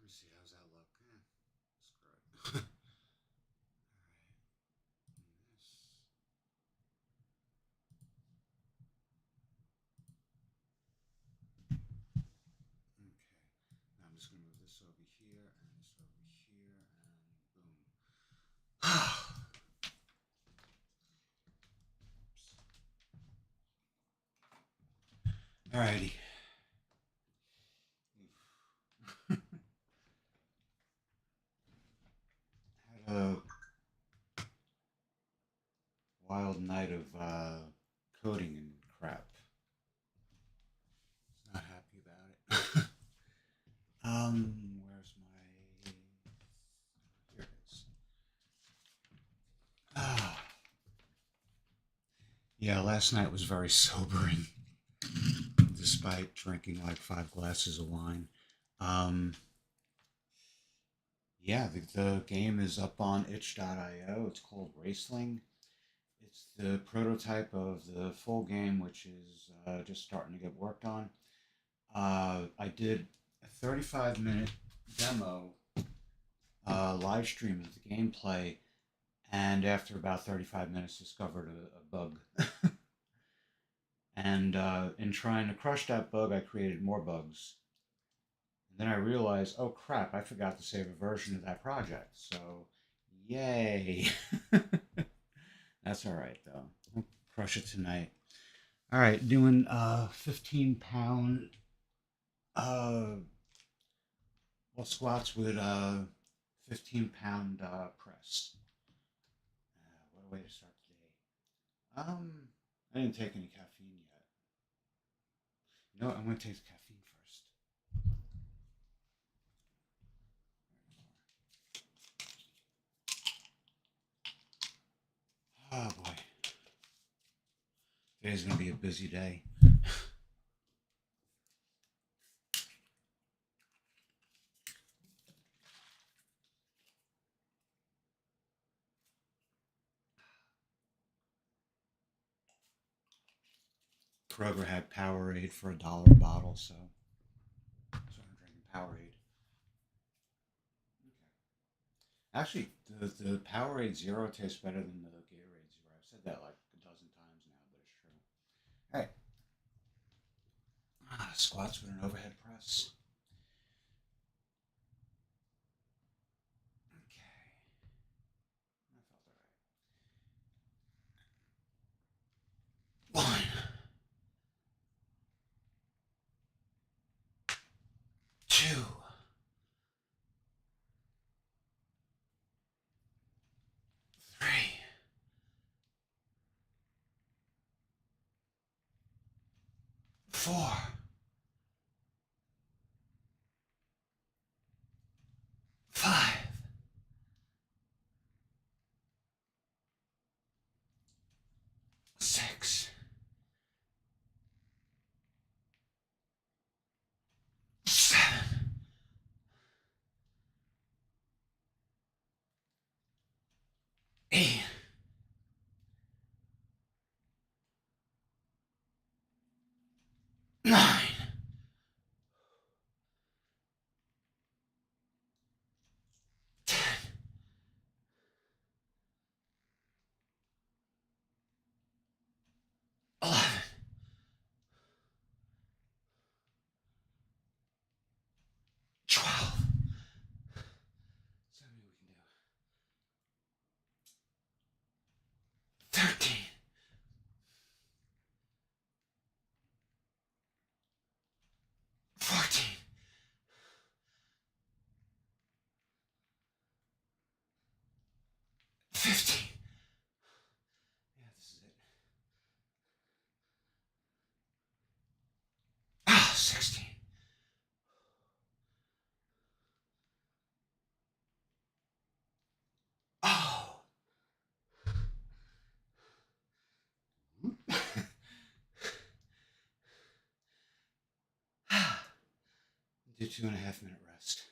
me see, how's that look? Screw it. Okay. Now I'm just going to move this over here and this over here and boom. Alrighty. Had a wild night of coding and crap. Not happy about it. Where's my? Here it is. Ah, yeah. Last night was very sobering, despite drinking like 5 glasses of wine. Um, yeah, the game is up on itch.io. It's called Raceling. It's the prototype of the full game, which is just starting to get worked on. I did a 35-minute demo live stream of the gameplay, and after about 35 minutes, discovered a bug. And in trying to crush that bug, I created more bugs. And then I realized, oh crap, I forgot to save a version of that project. So, yay. That's all right, though. I'll crush it tonight. All right, doing 15-pound squats with 15-pound press. What a way to start the day. I didn't take any caffeine yet. You know what? I'm going to take the caffeine first. Oh boy. Today's going to be a busy day. Kroger had Powerade for $1 a bottle, so I'm drinking Powerade. Okay. Actually, the Powerade Zero tastes better than the Gatorade Zero. I've said that like a dozen times now, but it's true. All right. Squats with an overhead press. Okay. That felt all right. 1, 2, 3, 4, 5, 6, 7, 8, 9, 10, 11, 12. So many we can do. 13, 14, 15. Yeah, this is it. 16. Oh. Do 2.5-minute rest.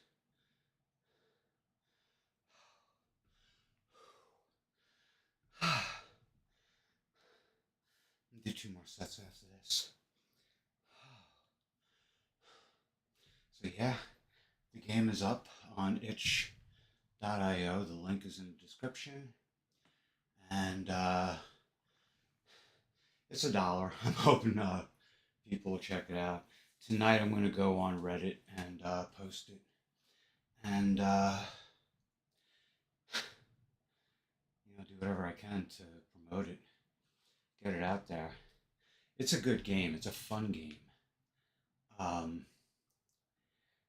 Do 2 more sets after this. So yeah, the game is up on itch.io. The link is in the description. And it's $1. I'm hoping people will check it out. Tonight I'm going to go on Reddit and post it. And do whatever I can to promote it, get it out there. It's a good game. It's a fun game.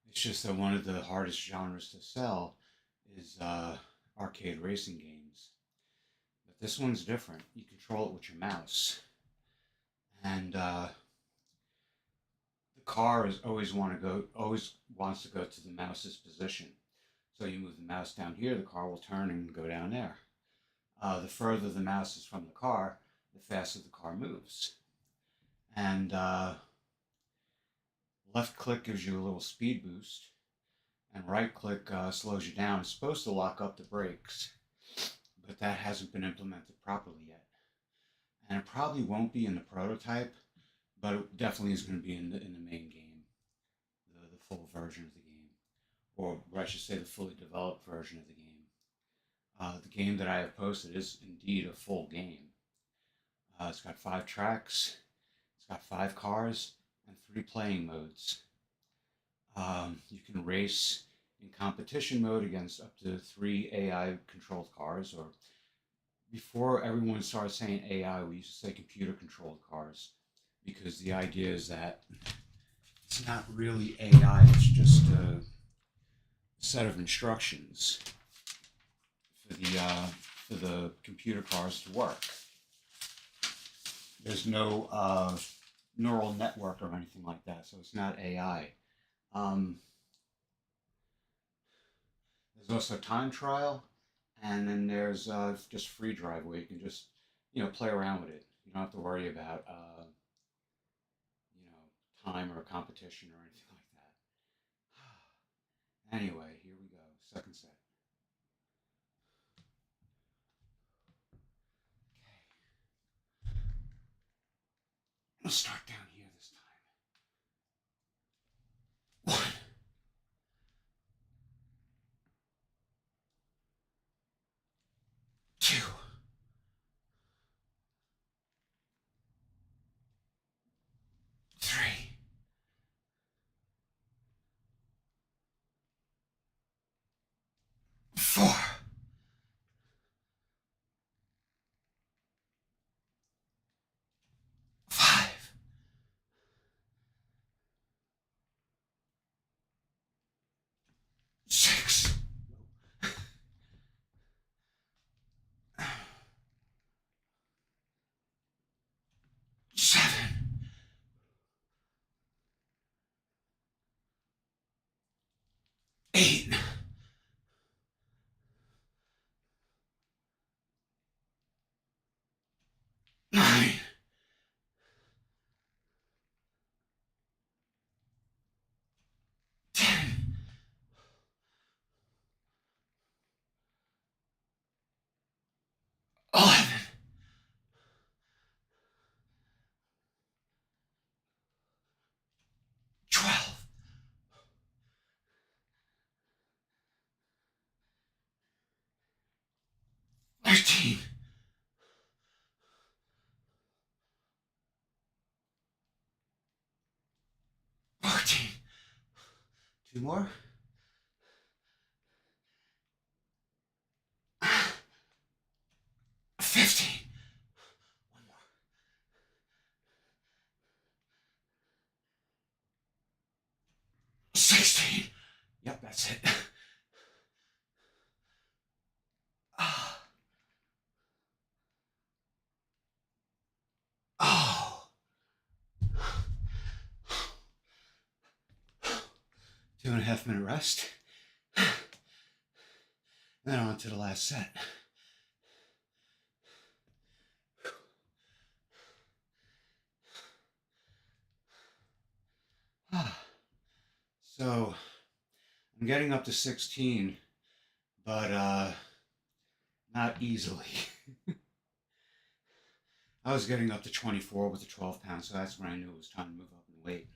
It's just that one of the hardest genres to sell is arcade racing games. But this one's different. You control it with your mouse, and the car always wants to go to the mouse's position. So you move the mouse down here, the car will turn and go down there. The further the mouse is from the car, the faster the car moves. And left click gives you a little speed boost, and right click slows you down. It's supposed to lock up the brakes, but that hasn't been implemented properly yet. And it probably won't be in the prototype, but it definitely is going to be in the main game, the full version of the game, or I should say the fully developed version of the game. The game that I have posted is indeed a full game. It's got 5 tracks, it's got 5 cars, and 3 playing modes. You can race in competition mode against up to 3 AI-controlled cars, or before everyone started saying AI, we used to say computer-controlled cars, because the idea is that it's not really AI, it's just a set of instructions for the computer cars to work. There's no neural network or anything like that, so it's not AI. There's also time trial, and then there's just free drive where you can just play around with it. You don't have to worry about time or competition or anything like that. Anyway, here we go, second set. I'll start down here this time. 1, 2, 3, 4, 5, 6, 7, 8, 9, 10, 11, 12, 13, 14, 2 more, 15, 1 more, 16. Yep, that's it. Oh. 2.5 minute rest. And then on to the last set. So I'm getting up to 16, but not easily. I was getting up to 24 with the 12 pounds, so that's when I knew it was time to move up in weight.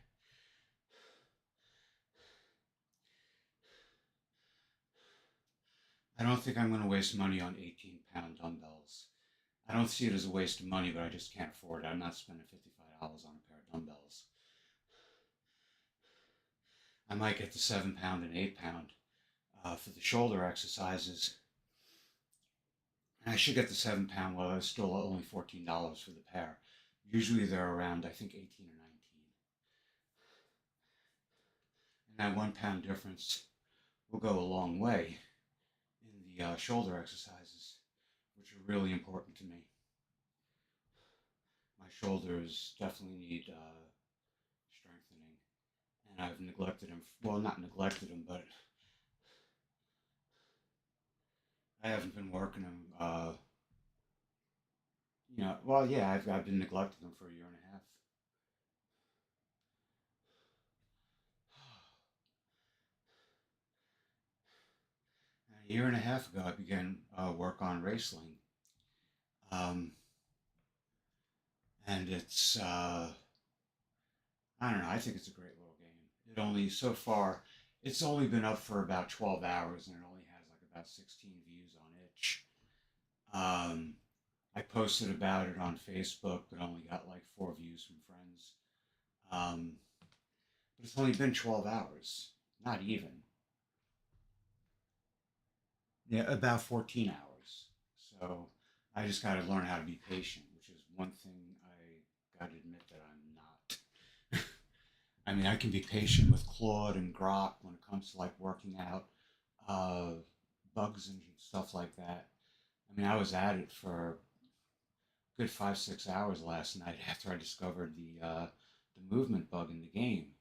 I don't think I'm going to waste money on 18-pound dumbbells. I don't see it as a waste of money, but I just can't afford it. I'm not spending $55 on a pair of dumbbells. I might get the 7-pound and 8-pound for the shoulder exercises. And I should get the 7-pound, well, it's still only $14 for the pair. Usually they're around, I think, 18 or 19. And that 1-pound difference will go a long way in the shoulder exercises, which are really important to me. My shoulders definitely need strengthening, and I've neglected them. Well, not neglected them, but I haven't been working them. Well, yeah, I've been neglecting them for a year and a half. And a year and a half ago, I began work on racing, um, and I don't know. I think it's a great little game. It's only been up for about 12 hours, and it only has like about 16 views on itch. I posted about it on Facebook, but only got like 4 views from friends. Um, but it's only been 12 hours, not even. Yeah, about 14 hours. So I just got to learn how to be patient, which is one thing I got to admit that I'm not. I mean, I can be patient with Claude and Grok when it comes to like working out uh, bugs and stuff like that. I mean, I was at it for a good 5, 6 hours last night after I discovered the movement bug in the game.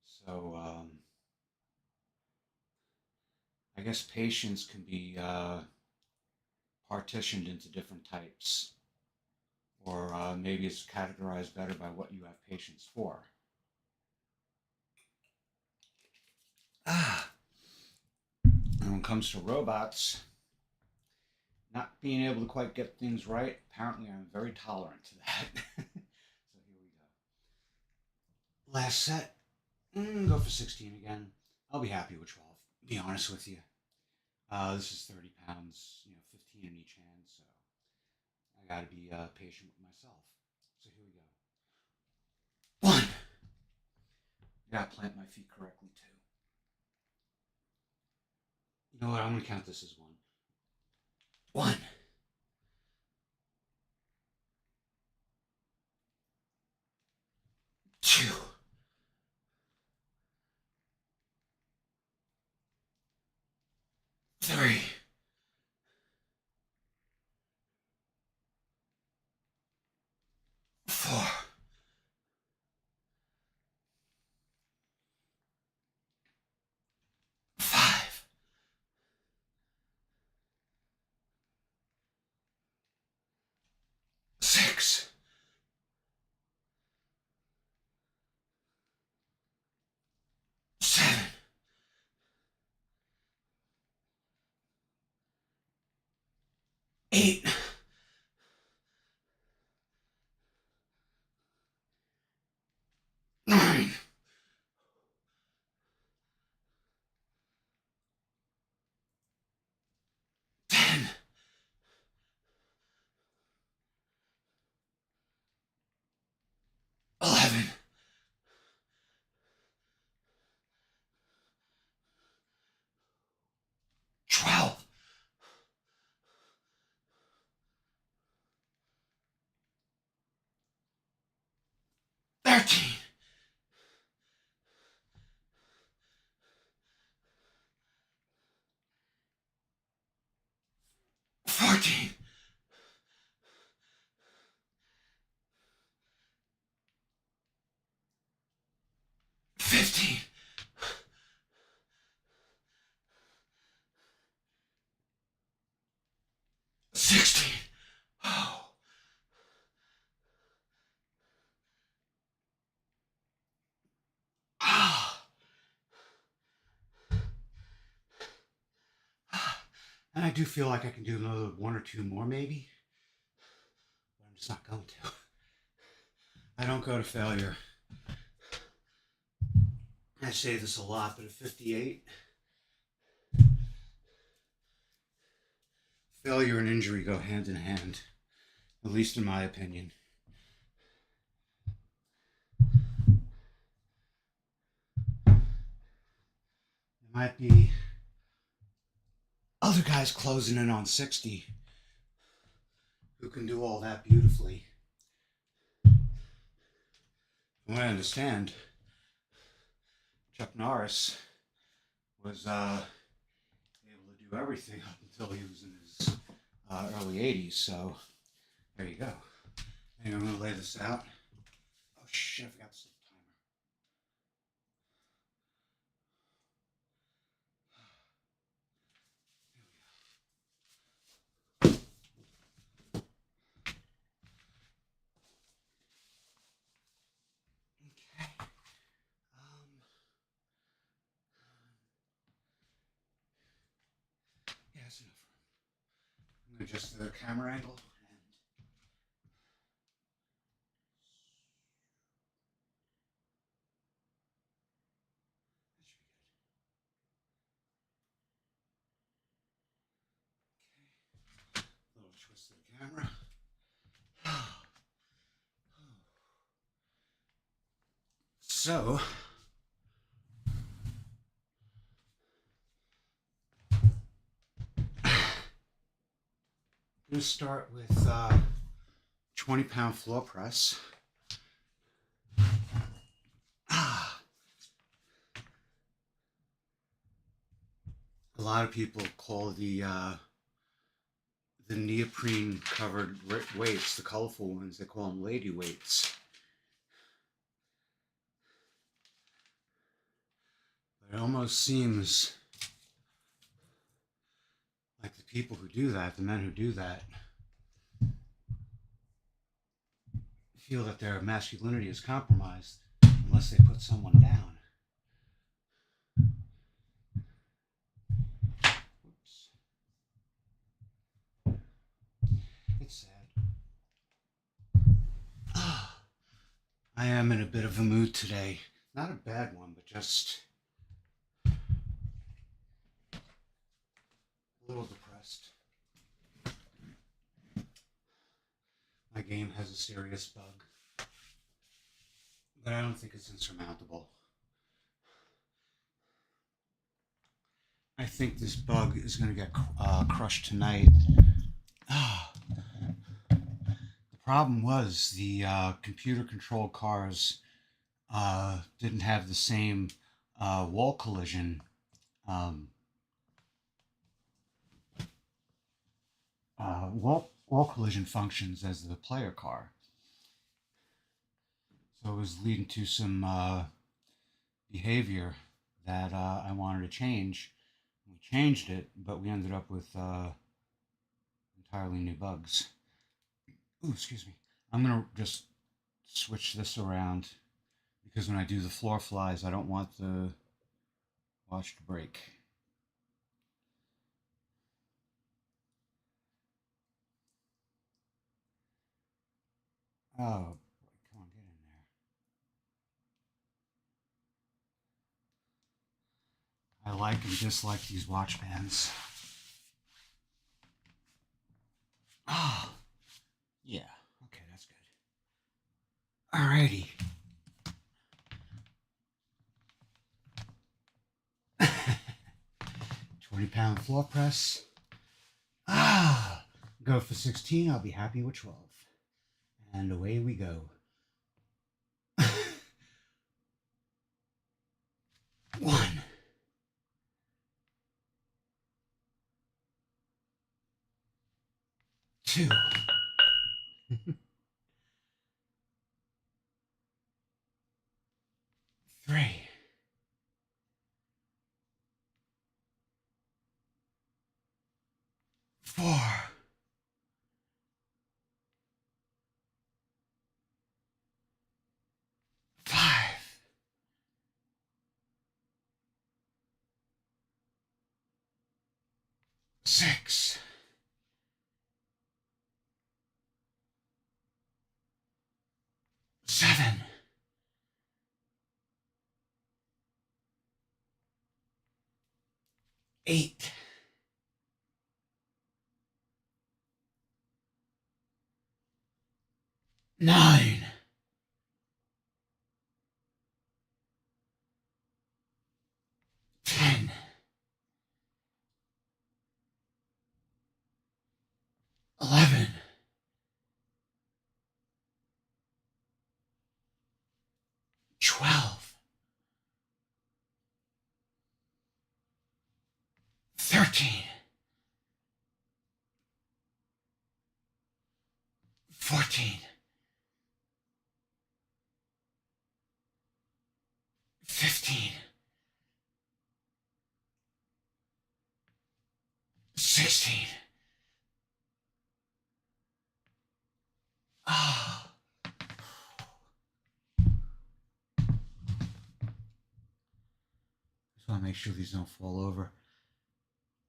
So I guess patience can be partitioned into different types, or maybe it's categorized better by what you have patience for. Ah, and when it comes to robots, not being able to quite get things right, apparently I'm very tolerant to that. So here we go. Last set, go for 16 again. I'll be happy with 12, be honest with you. This is 30 pounds, 15 in each hand, so I gotta be patient with myself. So here we go. One. I gotta plant my feet correctly too. You know what? I'm gonna count this as one. One, two, three, four, five, six, seven, 8, 9, 10, 11, 12, 13, 14, 15, 16. Oh. Ah. And I do feel like I can do another one or two more, maybe, but I'm just not going to. I don't go to failure. I say this a lot, but at 58, Failure and injury go hand in hand, at least in my opinion. There might be other guys closing in on 60 who can do all that beautifully. From what I understand, Chuck Norris was able to do everything up until he was in his early 80s. So there you go. And I'm going to lay this out. Oh shit, I forgot to set the timer. Okay. Yeah, that's enough room. I'm going to adjust the camera angle. Little twist of the camera. So, I'm going to start with 20-pound floor press. A lot of people call the neoprene covered weights, the colorful ones, they call them lady weights. But it almost seems like the people who do that, the men who do that, feel that their masculinity is compromised unless they put someone down. Oops. It's sad. I am in a bit of a mood today. Not a bad one, but just a little depressed. My game has a serious bug, but I don't think it's insurmountable. I think this bug is going to get crushed tonight. The problem was the computer-controlled cars didn't have the same wall collision wall collision functions as the player car. So it was leading to some behavior that I wanted to change. We changed it, but we ended up with entirely new bugs. Ooh, excuse me. I'm going to just switch this around because when I do the floor flies, I don't want the watch to break. Oh, boy, come on, get in there. I like and dislike these watch bands. Ah, yeah. Okay, that's good. Alrighty. 20-pound floor press. Go for 16. I'll be happy with 12. And away we go. 1. 2. 3. 4. 5. 6. 7. 8. 9, 10, 11, 12, 13, 14, 15, 16. Ah. Just want to make sure these don't fall over.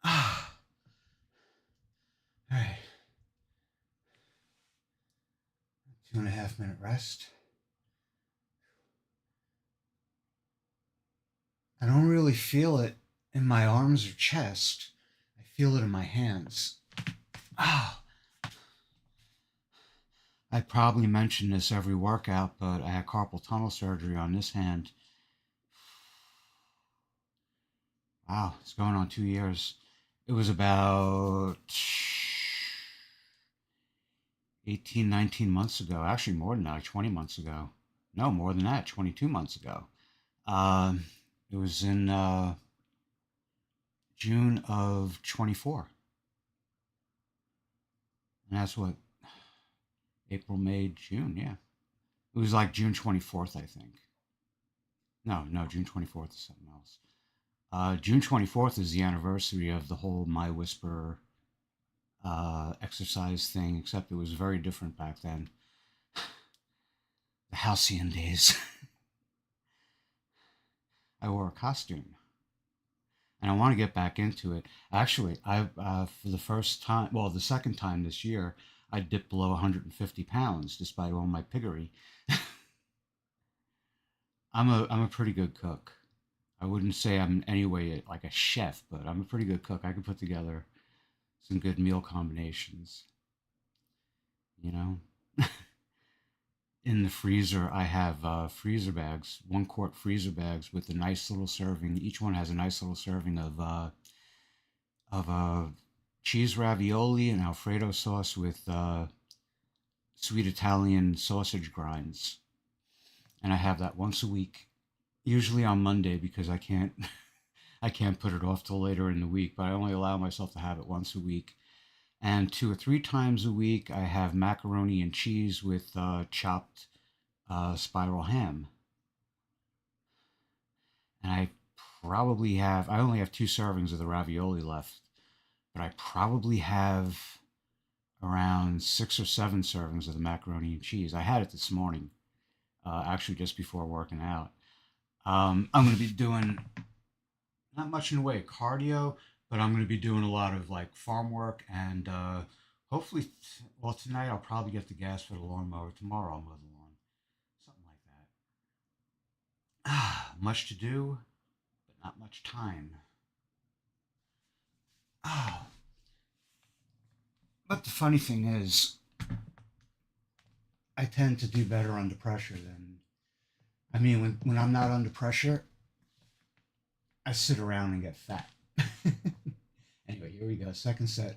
Ah. All right. 2.5 minute rest. I don't really feel it in my arms or chest. I feel it in my hands. Ah. I probably mention this every workout, but I had carpal tunnel surgery on this hand. Wow, it's going on 2 years. It was about 18, 19 months ago. Actually, more than that, like 20 months ago. No, more than that, 22 months ago. Um, it was in June of 24. And that's what, April, May, June, yeah. It was like June 24th, I think. No, June 24th is something else. June 24th is the anniversary of the whole My Whisper exercise thing, except it was very different back then. The halcyon days. I wore a costume, and I want to get back into it. Actually, I for the first time, well, the second time this year, I dipped below 150 pounds despite all my piggery. I'm a pretty good cook. I wouldn't say I'm in any way like a chef, but I'm a pretty good cook. I can put together some good meal combinations. You know, in the freezer, I have freezer bags, 1 quart freezer bags with a nice little serving. Each one has a nice little serving of cheese ravioli and Alfredo sauce with sweet Italian sausage grinds, and I have that once a week. Usually on Monday because I can't I can't put it off till later in the week, but I only allow myself to have it once a week. And 2 or 3 times a week, I have macaroni and cheese with chopped spiral ham. And I only have 2 servings of the ravioli left, but I probably have around 6 or 7 servings of the macaroni and cheese. I had it this morning, actually just before working out. I'm going to be doing not much in the way of cardio, but I'm going to be doing a lot of like farm work and hopefully, well, tonight I'll probably get the gas for the lawnmower. Tomorrow I'll mow the lawn, something like that. Ah, much to do, but not much time. Ah, but the funny thing is, I tend to do better under pressure than. I mean, when I'm not under pressure, I sit around and get fat. Anyway, here we go. Second set.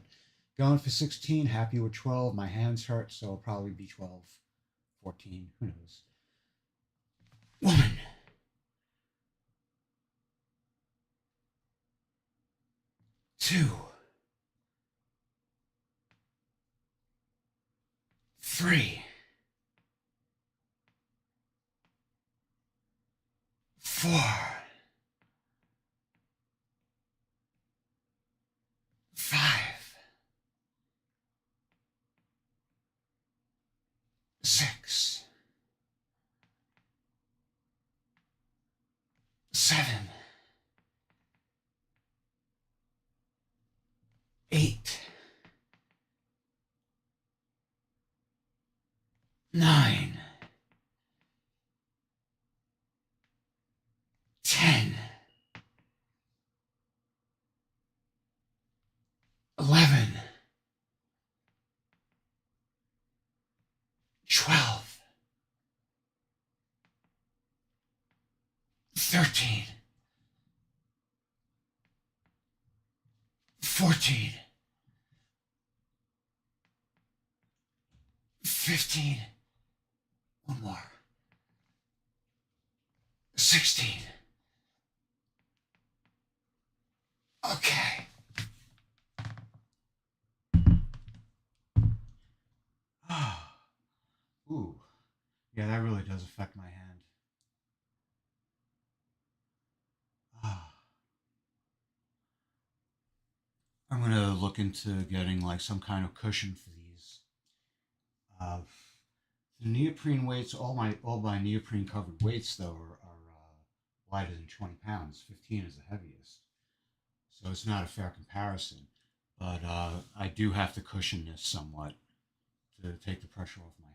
Going for 16, happy with 12. My hands hurt, so it'll probably be 12, 14. Who knows? Woman. 2, 3, 4, 5, 6, 7, 8, 9, 10, 11, 12, 13, 14, 15, one more, 16. Okay. Ooh. Yeah, that really does affect my hand. I'm gonna look into getting like some kind of cushion for these. Uh, the neoprene weights, all my neoprene covered weights though are lighter than 20 pounds. 15 is the heaviest, so it's not a fair comparison. But I do have to cushion this somewhat to take the pressure off my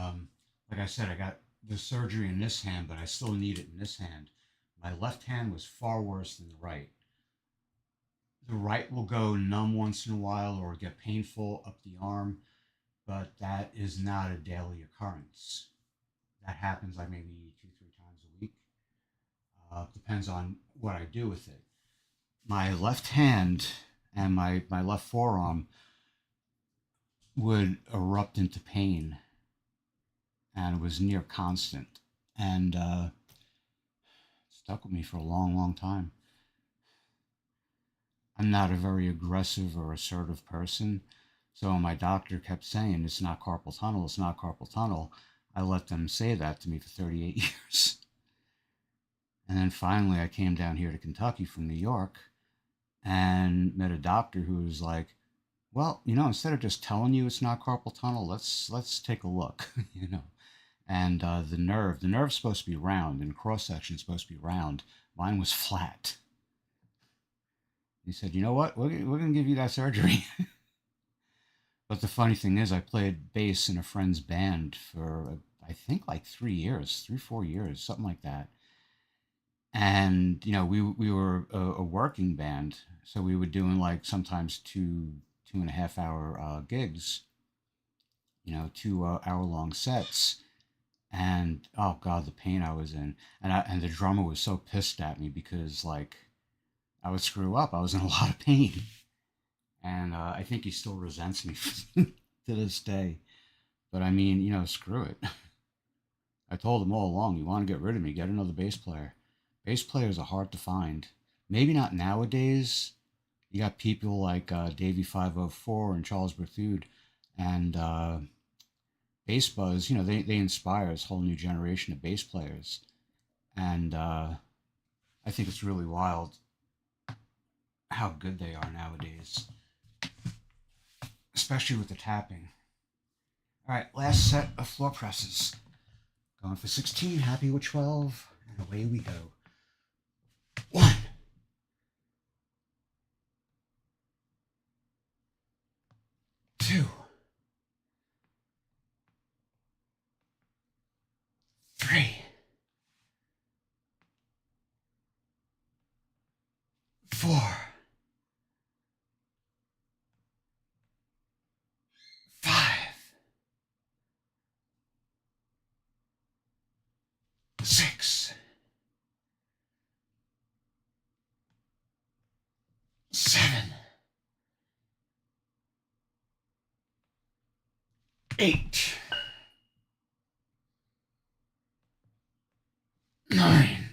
hands. Like I said, I got the surgery in this hand, but I still need it in this hand. My left hand was far worse than the right. The right will go numb once in a while or get painful up the arm, but that is not a daily occurrence. That happens like maybe 2, 3 times a week. Depends on what I do with it. My left hand and my left forearm would erupt into pain and it was near constant. And stuck with me for a long, long time. I'm not a very aggressive or assertive person. So my doctor kept saying, it's not carpal tunnel, it's not carpal tunnel. I let them say that to me for 38 years. And then finally I came down here to Kentucky from New York and met a doctor who was like, well, instead of just telling you it's not carpal tunnel, let's take a look, And the nerve's supposed to be round and cross section is supposed to be round. Mine was flat. He said, you know what? We're going to give you that surgery. But the funny thing is, I played bass in a friend's band for, I think, like 3 years, 4 years, something like that. And, we were a working band. So we were doing like sometimes 2.5 hour gigs, 2 hour long sets. And oh God, the pain I was in. And the drummer was so pissed at me because like I would screw up. I was in a lot of pain. And I think he still resents me to this day. But I mean, screw it. I told him all along, you want to get rid of me, get another bass player. Bass players are hard to find. Maybe not nowadays. You got people like Davey 504 and Charles Berthoud and Bass Buzz. They inspire this whole new generation of bass players. And I think it's really wild how good they are nowadays, especially with the tapping. All right, last set of floor presses. Going for 16, happy with 12, and away we go. 1, 2, 3, 4, 5, 6, 7, 8, 9,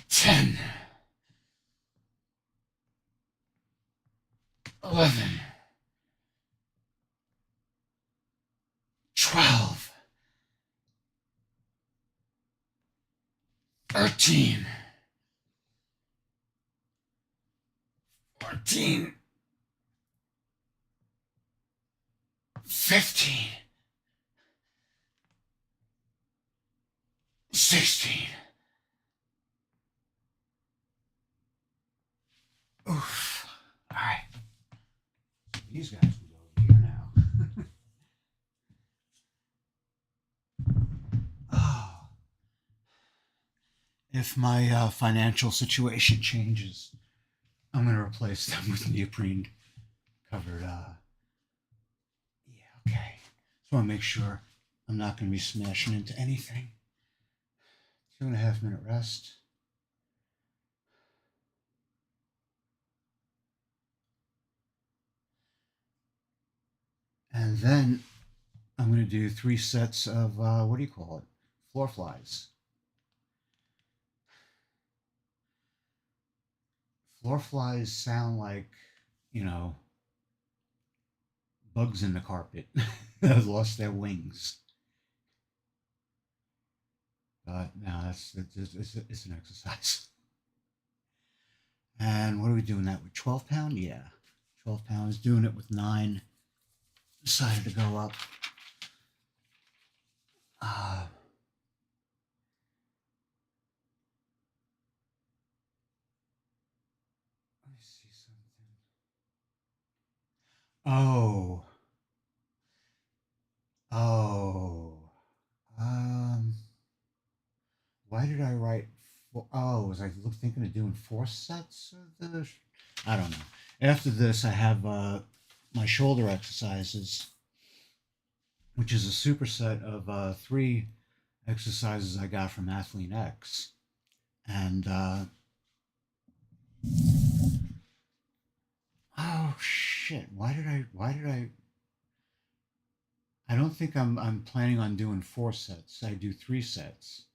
10, 11, 12, 13, 14, 15, 16. Oof. All right. These guys can go over here now. Oh. If my financial situation changes, I'm going to replace them with neoprene covered. Yeah, okay. Just want to make sure I'm not going to be smashing into anything. 2.5 minute rest. And then I'm going to do 3 sets of, what do you call it? Floor flies. Floor flies sound like, you know, bugs in the carpet that have lost their wings. But no, it's an exercise. And what are we doing that with? 12 pound? Yeah. 12 pounds. Doing it with 9. Decided to go up. Let me see something. Oh. Oh. Um. Why did I write? Was I thinking of doing 4 sets of this? I don't know. After this, I have my shoulder exercises, which is a superset of 3 exercises I got from Athlete X. And oh shit! I don't think I'm planning on doing 4 sets. I do 3 sets.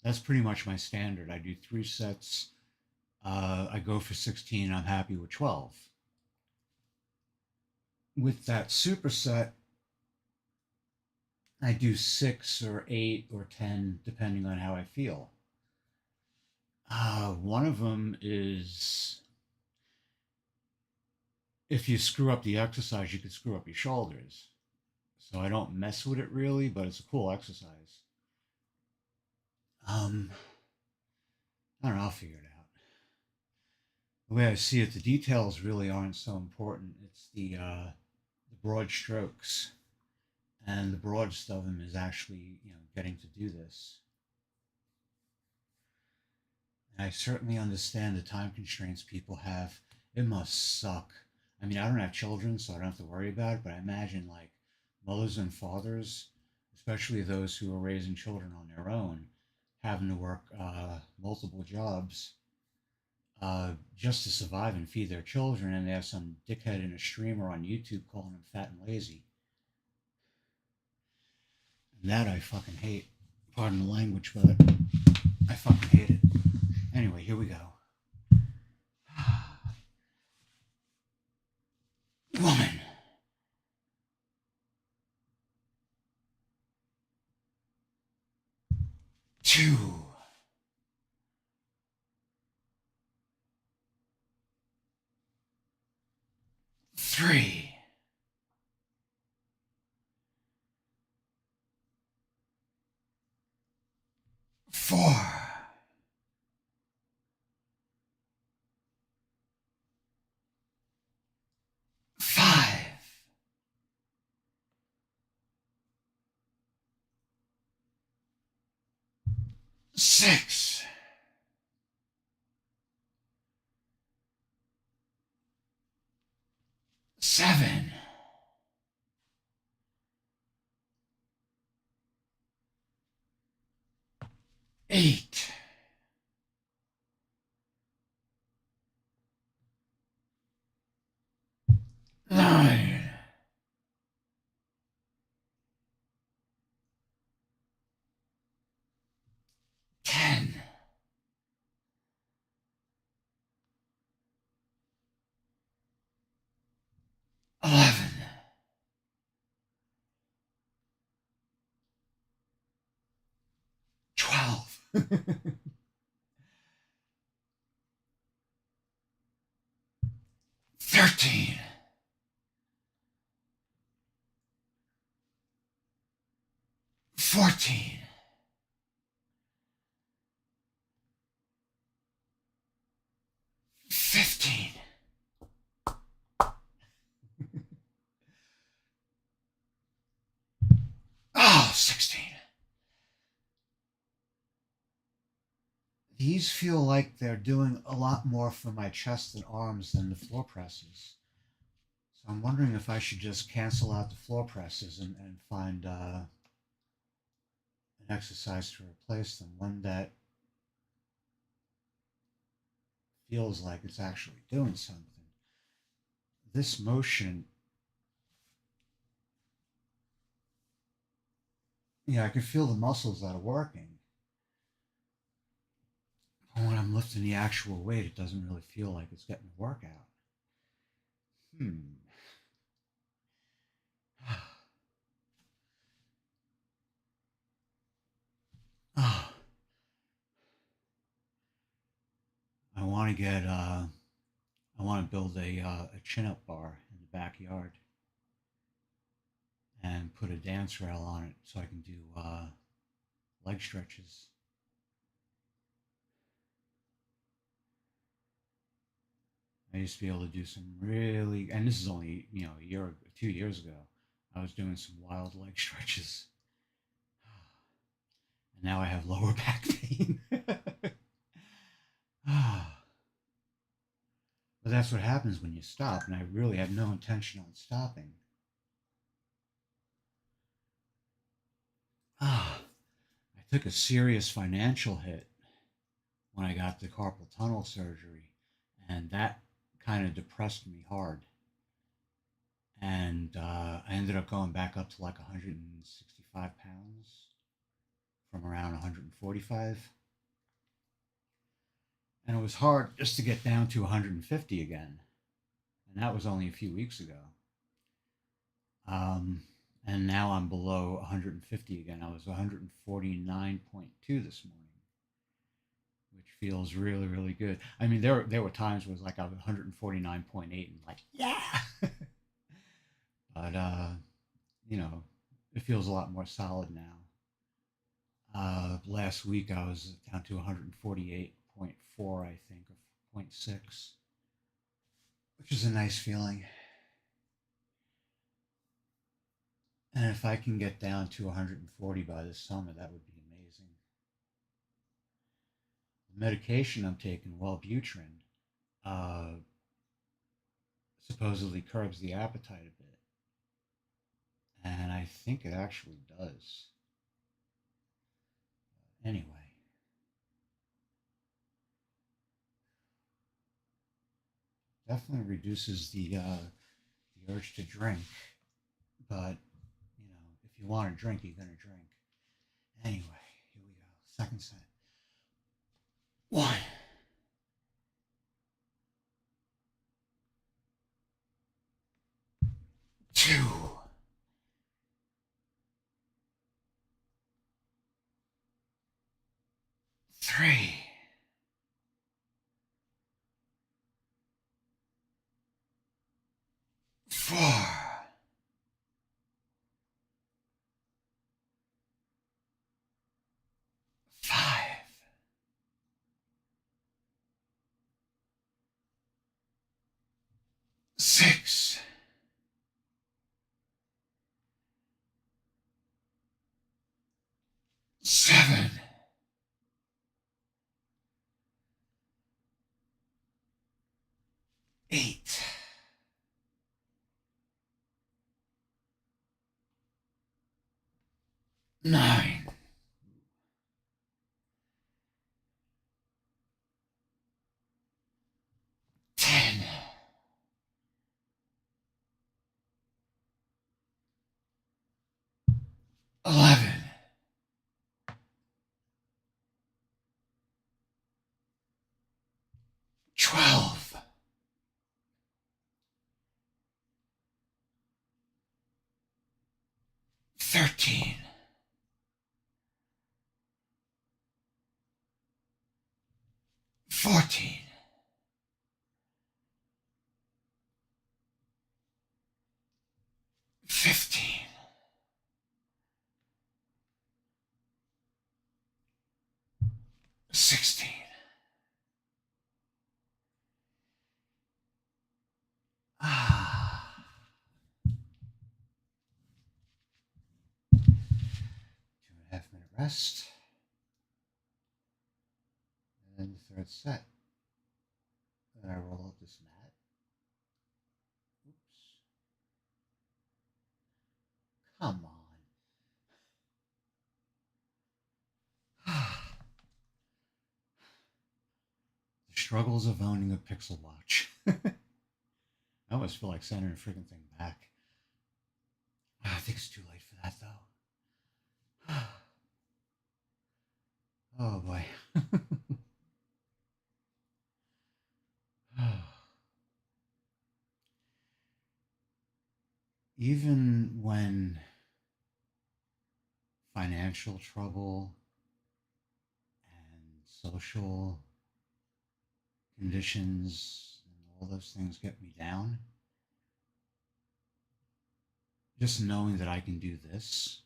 That's pretty much my standard. I do 3 sets. I go for 16. I'm happy with 12. With that superset, I do 6 or 8 or 10, depending on how I feel. One of them is if you screw up the exercise, you could screw up your shoulders. So I don't mess with it really, but it's a cool exercise. I don't know, I'll figure it out. The way I see it, the details really aren't so important. It's the broad strokes, and the broadest of them is actually getting to do this. And I certainly understand the time constraints people have. It must suck. I mean, I don't have children, so I don't have to worry about it. But I imagine like mothers and fathers, especially those who are raising children on their own, having to work multiple jobs just to survive and feed their children, and they have some dickhead in a streamer on YouTube calling them fat and lazy. And that I fucking hate. Pardon the language, but I fucking hate it. Anyway, here we go. Woman. Two. 3. 4. 5. 6. 7. 8. 9. 10. 11. 12. 13. 14. 15. Oh, 16. These feel like they're doing a lot more for my chest and arms than the floor presses. So I'm wondering if I should just cancel out the floor presses and find an exercise to replace them, one that feels like it's actually doing something. This motion, I can feel the muscles that are working. But when I'm lifting the actual weight, it doesn't really feel like it's getting a workout. Hmm. Oh, I want to get. I want to build a chin up bar in the backyard and put a dance rail on it so I can do leg stretches. I used to be able to do some really, and this is only a year, 2 years ago. I was doing some wild leg stretches, and now I have lower back pain. But that's what happens when you stop, and I really had no intention on stopping. I took a serious financial hit when I got the carpal tunnel surgery, and that kind of depressed me hard. And I ended up going back up to like 165 pounds from around 145. And it was hard just to get down to 150 again. And that was only a few weeks ago. Um, and now I'm below 150 again. I was 149.2 this morning, which feels really, really good. I mean, there were times where it was like I was 149.8 and like, yeah. But you know, it feels a lot more solid now. Last week I was down to 148.4, I think, or point 0.6, which is a nice feeling. And if I can get down to 140 by this summer, that would be amazing. The medication I'm taking, Wellbutrin, uh, supposedly curbs the appetite a bit. And I think it actually does. Anyway, definitely reduces the urge to drink. But, if you want to drink, you're going to drink. Anyway, here we go. Second set. One, two, three, four, five, six, seven, 8, 9, 10, 11, 12, 13, 14, 15, 16. Ah. 2.5 minute rest. And then the third set. Then I roll up this mat. Oops. Come on. struggles of owning a Pixel Watch. I almost feel like sending a freaking thing back. I think it's too late for that though. Oh boy. Even when financial trouble and social conditions and all those things get me down, just knowing that I can do this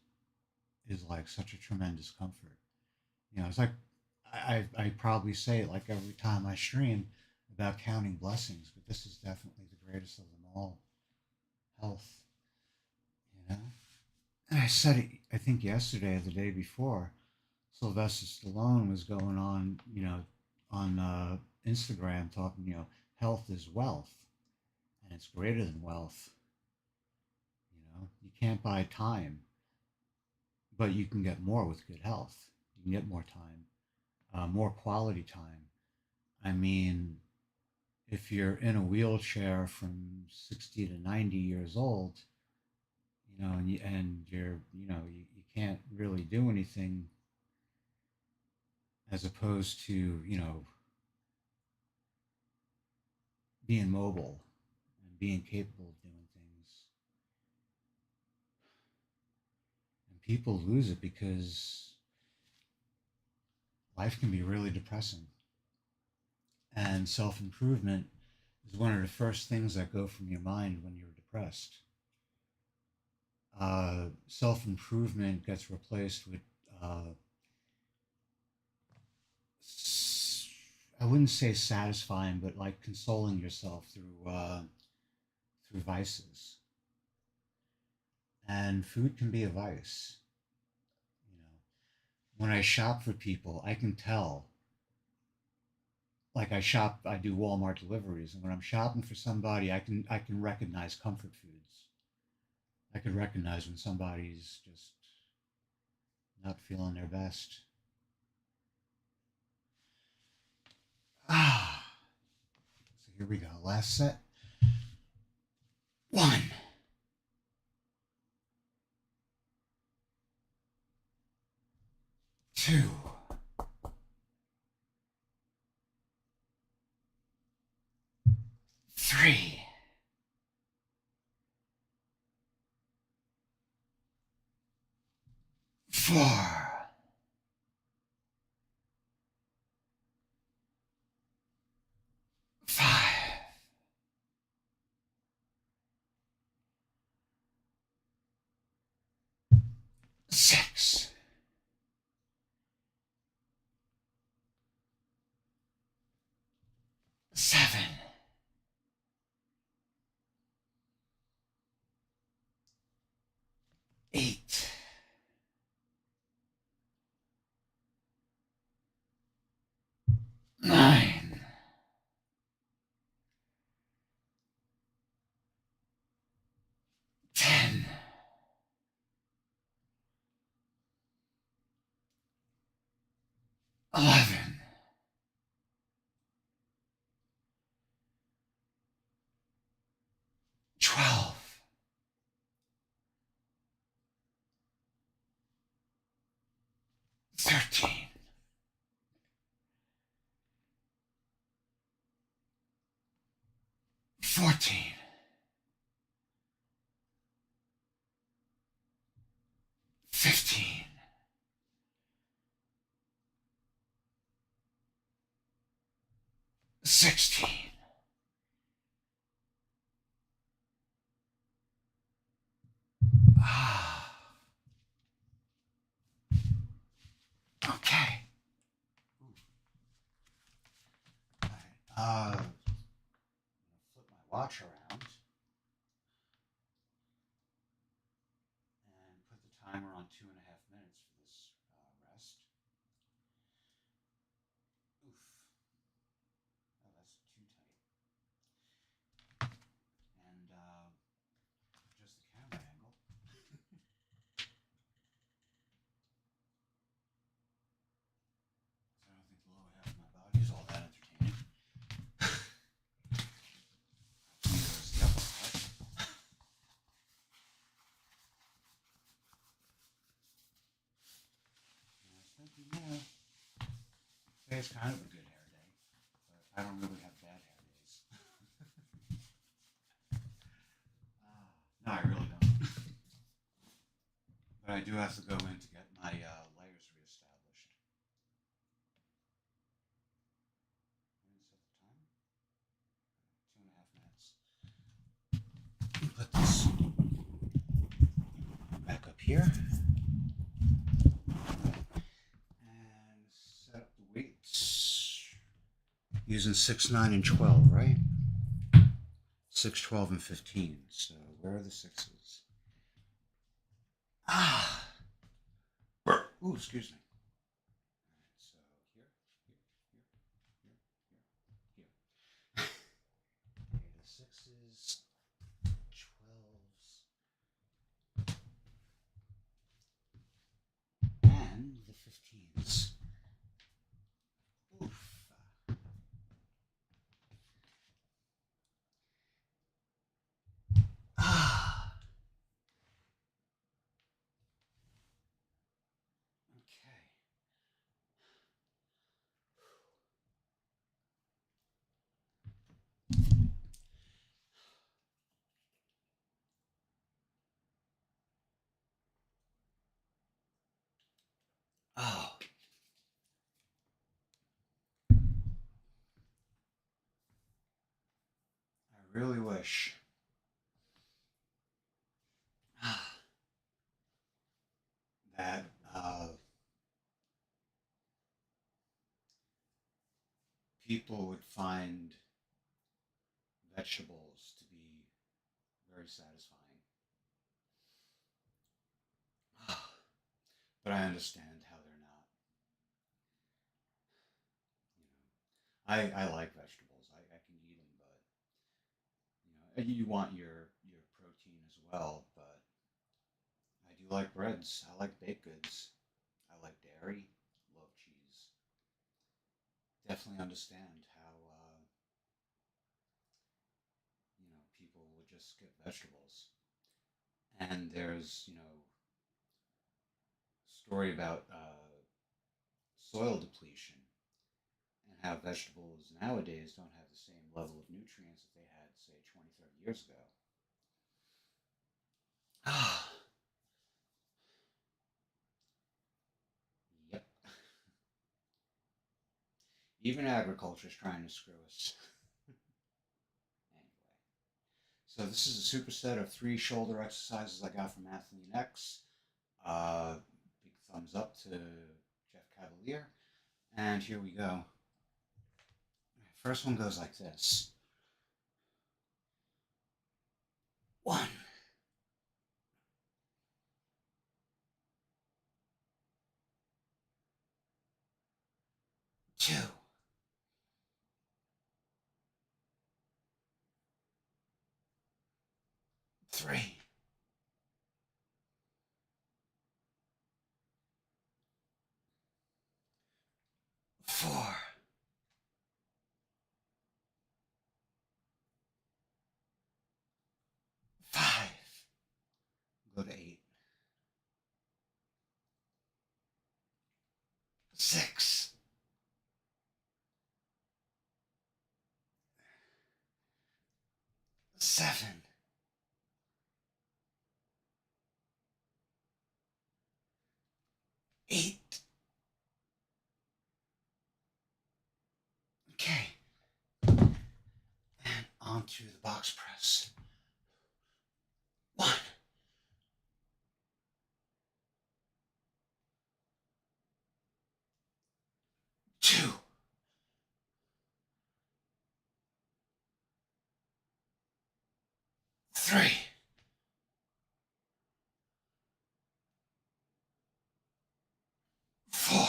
is like such a tremendous comfort. It's like I probably say it like every time I stream about counting blessings, but this is definitely the greatest of them all. Health, you know. And I said it, I think yesterday or the day before. Sylvester Stallone was going on, on Instagram talking, health is wealth, and it's greater than wealth. You can't buy time, but you can get more with good health. You can get more time, more quality time. I mean, if you're in a wheelchair from 60 to 90 years old, and you can't really do anything as opposed to, being mobile and being capable of doing things. And people lose it because life can be really depressing. And self improvement is one of the first things that go from your mind when you're depressed. Self improvement gets replaced with, I wouldn't say satisfying, but like consoling yourself through vices. And food can be a vice. You know, when I shop for people, I can tell. Like I do Walmart deliveries, and when I'm shopping for somebody, I can recognize comfort foods. I can recognize when somebody's just not feeling their best. Ah, so here we go. Last set. One, two, three, four, five, six, seven, eight, nine, 10, 11, 12, 13, 14, 15, 16. Ah, okay. All right. Flip my watch around and put the timer on 2.5 minutes for this rest. Oof. Oh, that's too tight. And adjust the camera angle. So I don't think the lower half of my body is all that entertaining. Yeah, today's kind of a good hair day, but I don't really have bad hair days. No, I really don't. But I do have to go in to get my layers reestablished. I didn't set the timer. 2.5 minutes. Put this back up here and set up the weights using 6, 9, and 12, right? 6, 12, and 15. So where are the sixes? Ah! Ooh, excuse me. So here, here. Okay, the sixes, 12s, and the 15s. Oof. Ah. Okay. Oh. I really wish that people would find vegetables to be very satisfying. But I understand how they're not. I like vegetables. I can eat them, but you want your protein as well. But I do like breads. I like baked goods. I like dairy. Love cheese. Definitely understand how people would just skip vegetables. And there's story about soil depletion and how vegetables nowadays don't have the same level of nutrients that they had, say, 20, 30 years ago. Ah, yep. Even agriculture is trying to screw us. Anyway, so this is a superset of 3 shoulder exercises I got from Athlete X. Big thumbs up to Jeff Cavalier. And here we go. First one goes like this. 1, 2, 3, 4, 5. Go to 8. 6, 7, 8. Okay. And onto the box press. 1, 2, 3, 4,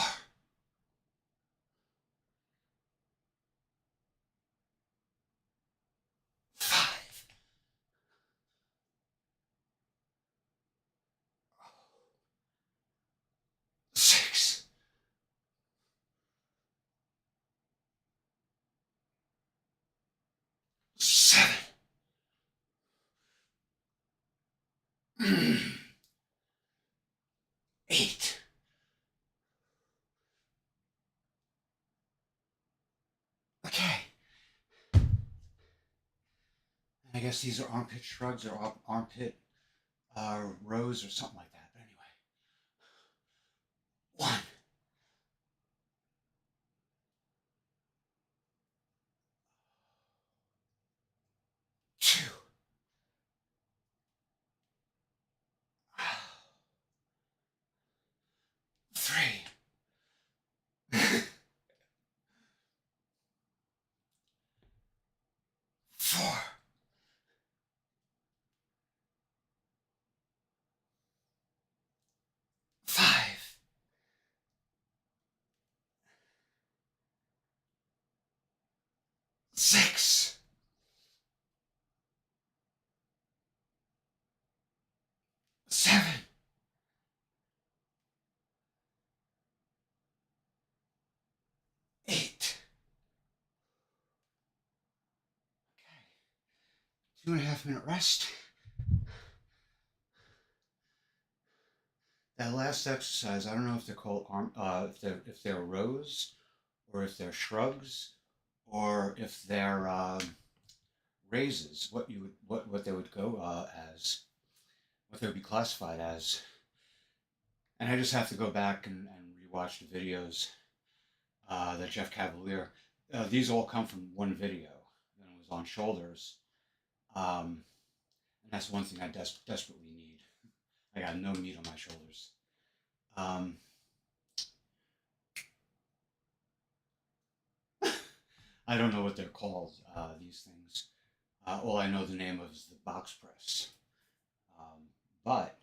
5, 6, 7, 8, guess these are armpit shrugs or armpit rows or something like that. But anyway, one, two, three, four, five, six, seven, 8. 2.5 minute rest. That last exercise, I don't know if they're called if they're rows, or if they're shrugs, or if they're raises. What they would go as, what they would be classified as. And I just have to go back and rewatch the videos that Jeff Cavalier. These all come from one video, and it was on shoulders. Um, and that's one thing I desperately need. I got no meat on my shoulders. Um, I don't know what they're called, these things. All I know the name of is the box press. Um, but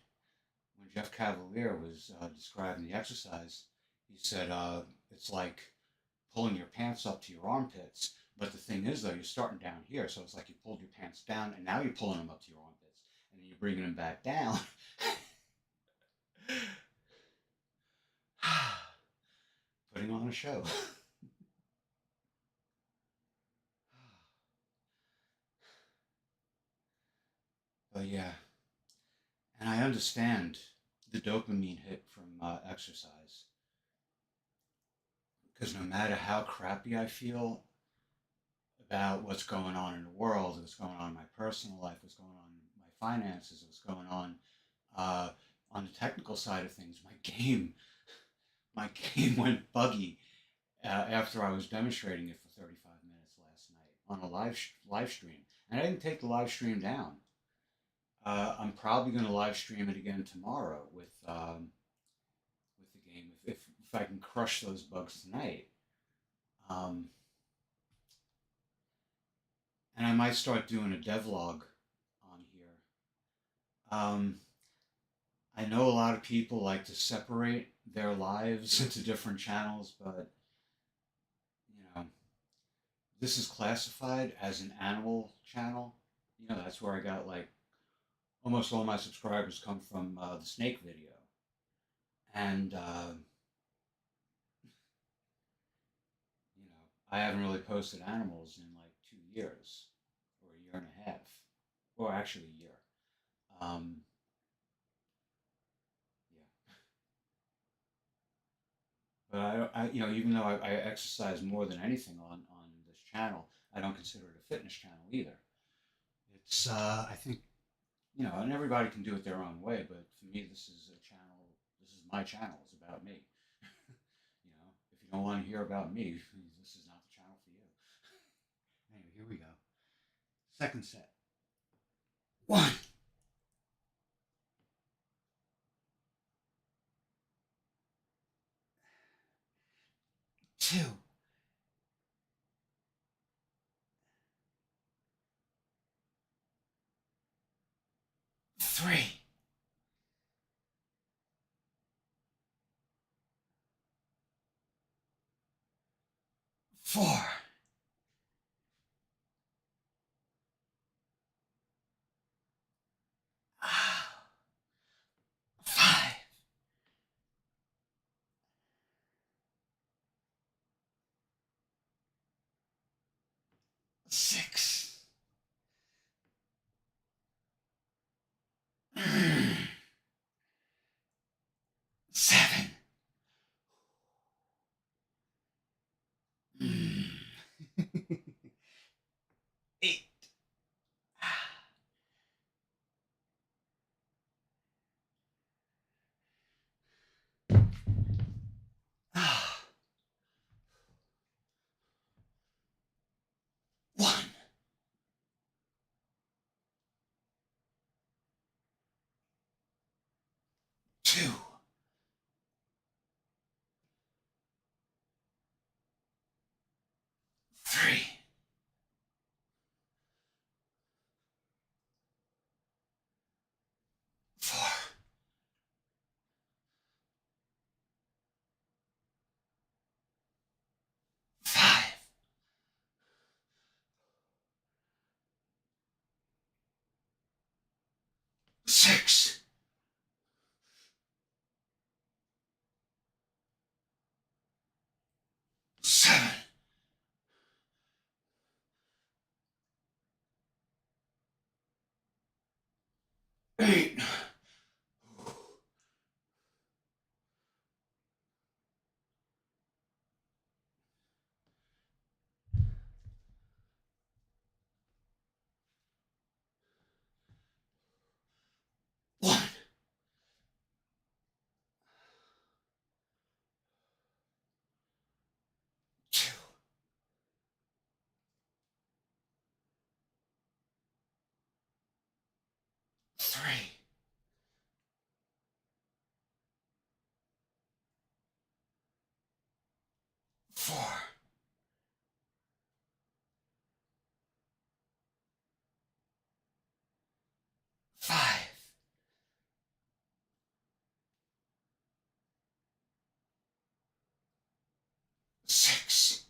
when Jeff Cavalier was describing the exercise, he said it's like pulling your pants up to your armpits. But the thing is, though, you're starting down here, so it's like you pulled your pants down, and now you're pulling them up to your armpits, and then you're bringing them back down. Putting on a show. But yeah, and I understand the dopamine hit from exercise, because no matter how crappy I feel about what's going on in the world, what's going on in my personal life, what's going on in my finances, what's going uh, on the technical side of things, my game went buggy after I was demonstrating it for 35 minutes last night on a live stream, and I didn't take the live stream down. I'm probably going to live stream it again tomorrow with the game if I can crush those bugs tonight. Um, and I might start doing a devlog on here. Um, I know a lot of people like to separate their lives into different channels, but you know, this is classified as an animal channel. You know, that's where I got like almost all my subscribers come from the snake video, and you know, I haven't really posted animals in like 2 years or a year and a half, or actually a year. Um, yeah, but you know, even though I exercise more than anything on this channel, I don't consider it a fitness channel either. It's I think, you know, and everybody can do it their own way, but for me, this is a channel. This is my channel. It's about me. You know, if you don't want to hear about me, this is not the channel for you. Anyway, here we go. Second set. One, two, three, four, five, six, seven, 8, 3, 4, 5, 6, 7, 8, 1, 2, 3, 4, 5, 6,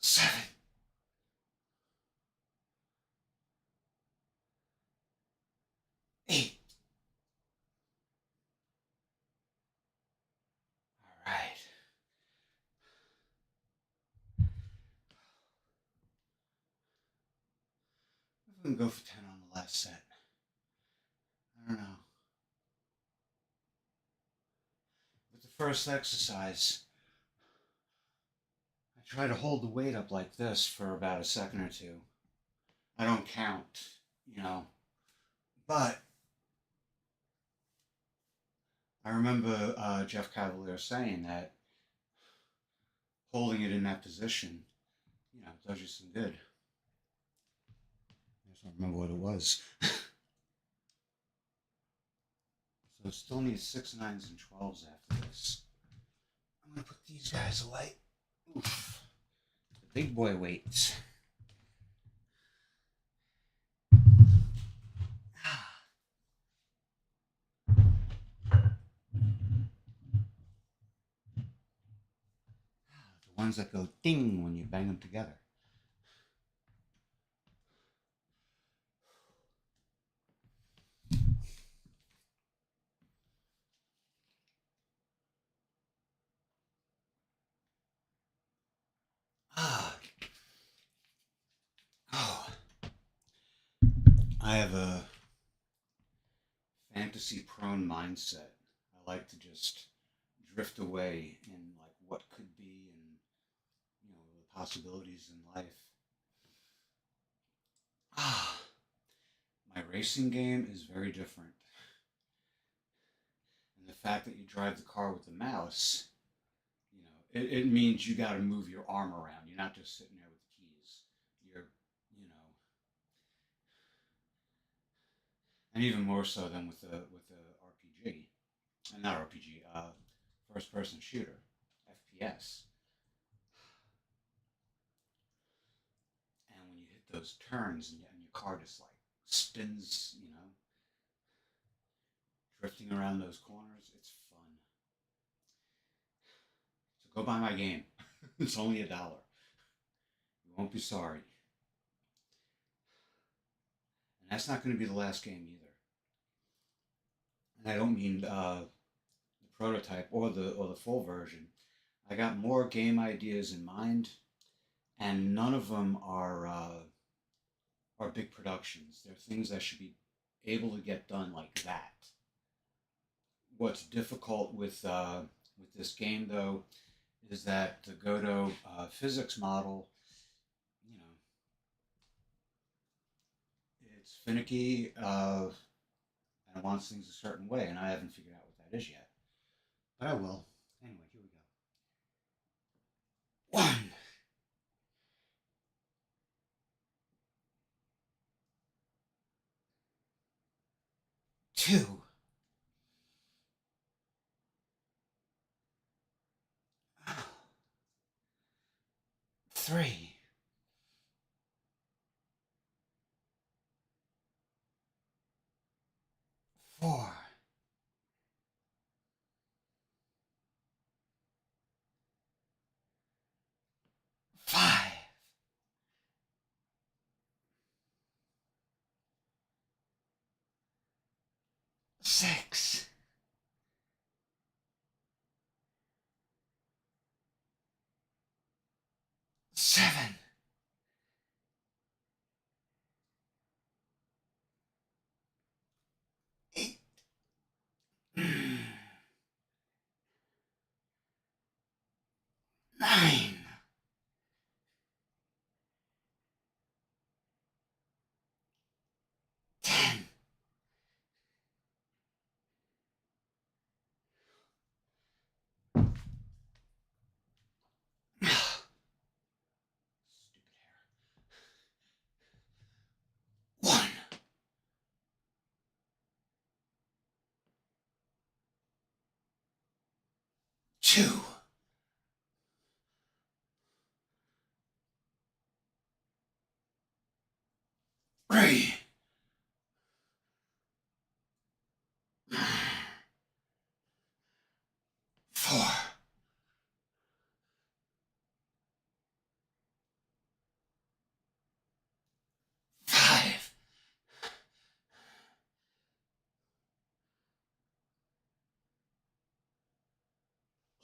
7, 8. All right. I'm going to go for 10 on the last set. I don't know. With the first exercise, I try to hold the weight up like this for about a second or two. I don't count, you know. But I remember Jeff Cavalier saying that holding it in that position, does you some good. I just don't remember what it was. So it still needs 6 9s and 12s after this. I'm going to put these guys away. Oof. The big boy weights. The ones that go ding when you bang them together. Ah. Oh. I have a fantasy prone mindset. I like to just drift away in like what could be and the possibilities in life. Ah, my racing game is very different. And the fact that you drive the car with the mouse, it means you got to move your arm around. You're not just sitting there with the keys. You're, you know, and even more so than with the RPG, and not RPG, first person shooter, FPS. And when you hit those turns and your car just like spins, drifting around those corners, it's fun. So go buy my game. It's only $1. You won't be sorry. And that's not going to be the last game either. And I don't mean the prototype or the full version. I got more game ideas in mind, and none of them are big productions. They're things that should be able to get done like that. What's difficult with this game though is that the Godot physics model, you know, it's finicky and it wants things a certain way, and I haven't figured out what that is yet. But I will. Anyway, here we go. 1, 2, 3, 4, 5, 6, 7, 8, 9, 10. One, 2, 3, 4, 5,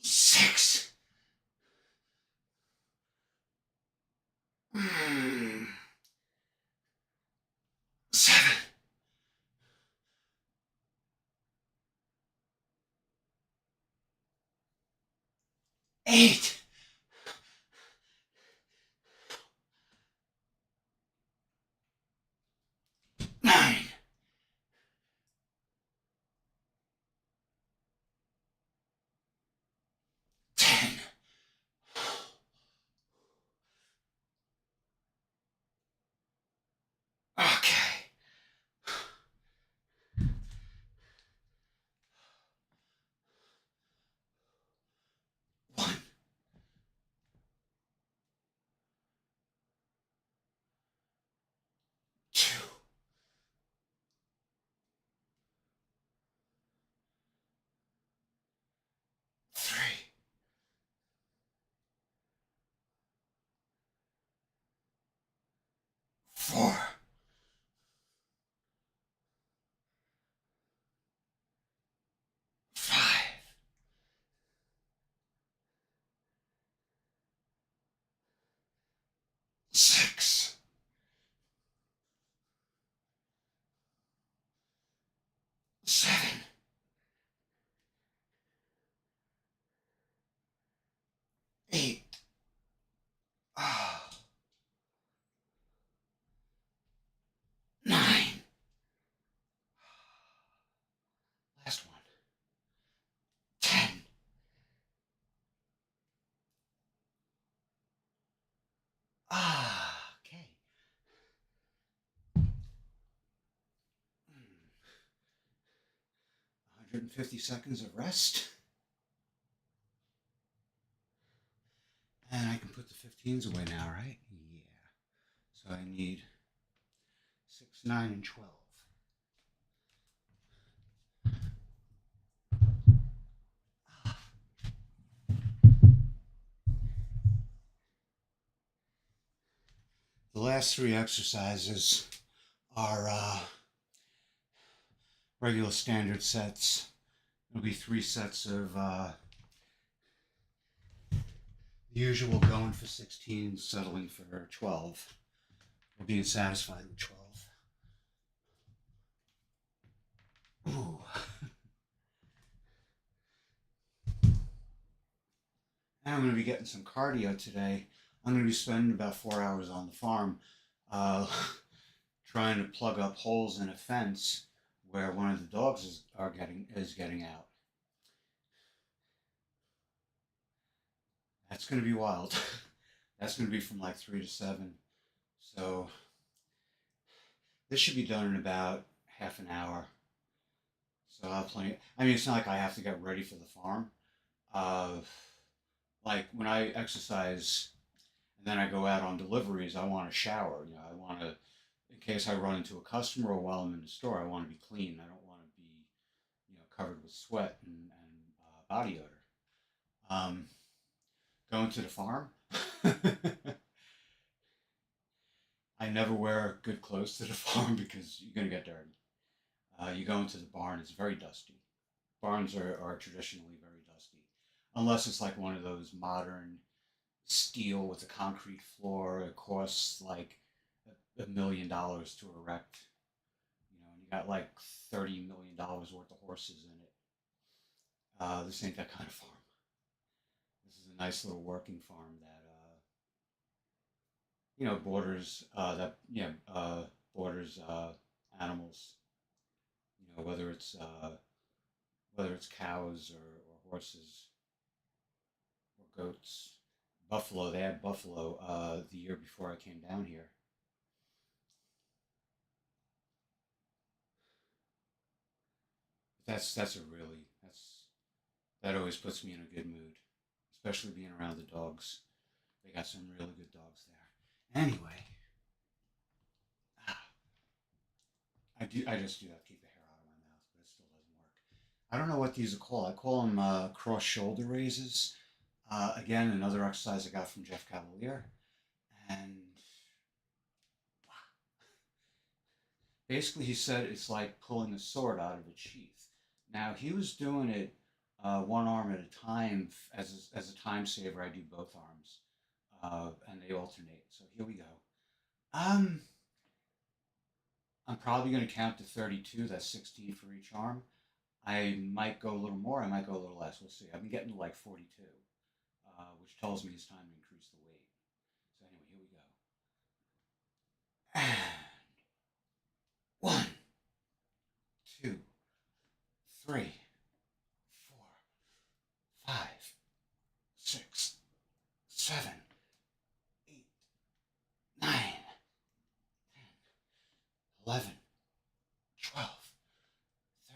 6, 7, 8, 9, 10. Okay. 1, 2, 3, 4, 5, 6, 7, 8. 9. Last one. 10. Okay. 150 seconds of rest. And I can put the 15s away now, right? Yeah. So I need 6, 9, and 12. The last 3 exercises are regular standard sets. It'll be 3 sets of the usual going for 16, settling for 12. Or being satisfied with 12. Ooh. And I'm going to be getting some cardio today. I'm going to be spending about 4 hours on the farm uh, trying to plug up holes in a fence where one of the dogs is getting out. That's going to be wild. That's going to be from like 3 to 7. So this should be done in about half an hour. So I'll have plenty. I mean, it's not like I have to get ready for the farm. Uh, like when I exercise, And then I go out on deliveries. I want to shower. I want to, in case I run into a customer or while I'm in the store, I want to be clean. I don't want to be, covered with sweat and body odor. Um, Going to the farm. I never wear good clothes to the farm because you're gonna get dirty. You go into the barn; it's very dusty. Barns are traditionally very dusty, unless it's like one of those modern steel with a concrete floor. It costs like $1 million to erect, and you got like $30 million worth of horses in it. This ain't that kind of farm. This is a nice little working farm that borders borders animals. Whether it's cows or horses or goats. Buffalo. They had buffalo the year before I came down here. But that always puts me in a good mood, especially being around the dogs. They got some really good dogs there. Anyway, I just do that to keep the hair out of my mouth, but it still doesn't work. I don't know what these are called. I call them cross shoulder raises. Again, another exercise I got from Jeff Cavalier, and basically he said it's like pulling a sword out of its sheath. Now he was doing it one arm at a time as a time saver. I do both arms, and they alternate. So here we go. Um, I'm probably going to count to 32. That's 16 for each arm. I might go a little more. I might go a little less. We'll see. I've been getting to like 42, which tells me it's time to increase the weight. So anyway, here we go. And one, two, three, four, five, six, seven, eight, 11, 12,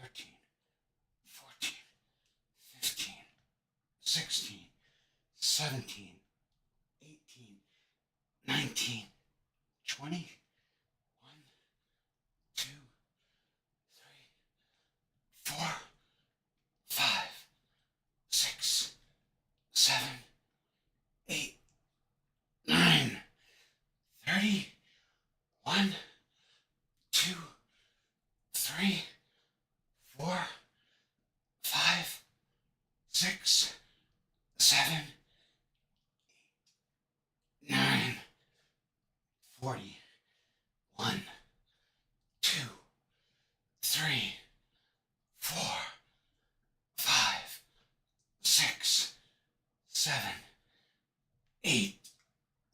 13, 14, 15, 16, 17, 18, 19, 20. 1, 2, 3, 4, 5, 6, 7, 8, 9, 30. 1, 2, 3, 4, 5, 6, 7, 9, 40. 1, 2, 3, 4, 5, 6, 7, 8.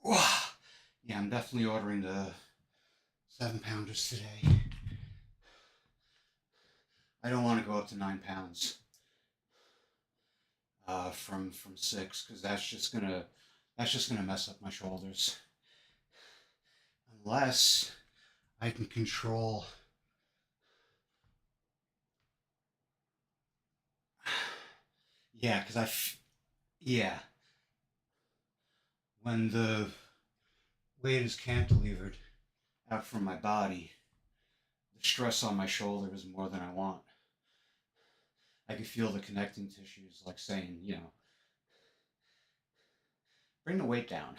Wow. Yeah, I'm definitely ordering the 7-pounders today. I don't want to go up to 9 pounds from 6 because that's just gonna mess up my shoulders. Unless I can control. Yeah, yeah, when the weight is cantilevered out from my body, the stress on my shoulder is more than I want. I can feel the connecting tissues like saying, bring the weight down,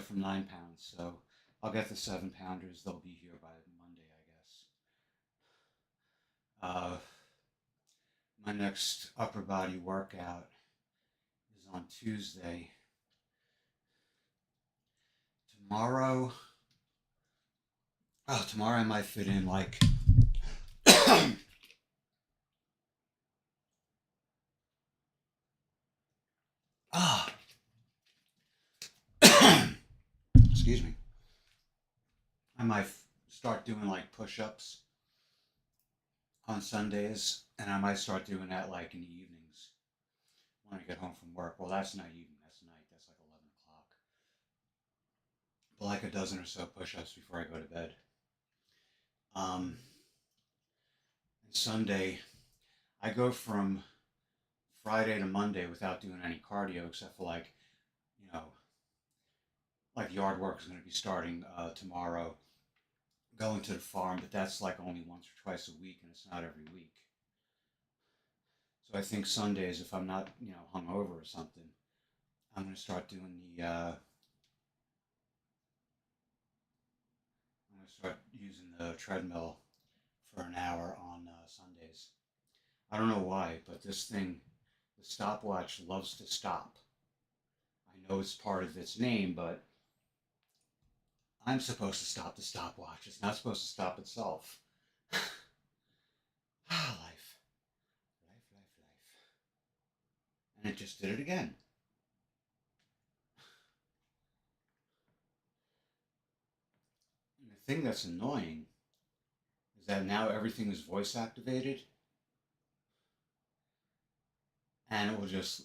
from 9 pounds. So I'll get the 7-pounders. They'll be here by Monday, I guess. My next upper body workout is on Tuesday. Tomorrow, tomorrow I might fit in like ah, excuse me. I might start doing like push-ups on Sundays, and I might start doing that like in the evenings when I get home from work. Well, that's not evening, that's night. That's like 11 o'clock. But like a dozen or so push-ups before I go to bed. And Sunday, I go from Friday to Monday without doing any cardio except for like, you know, like yard work is going to be starting tomorrow, going to the farm, but that's like only once or twice a week, and it's not every week. So I think Sundays, if I'm not, hungover or something, I'm going to start doing the. I'm going to start using the treadmill for an hour on Sundays. I don't know why, but this thing, the stopwatch, loves to stop. I know it's part of its name, but I'm supposed to stop the stopwatch. It's not supposed to stop itself. Ah, life, life, life, life. And it just did it again. And the thing that's annoying is that now everything is voice activated, and it will just,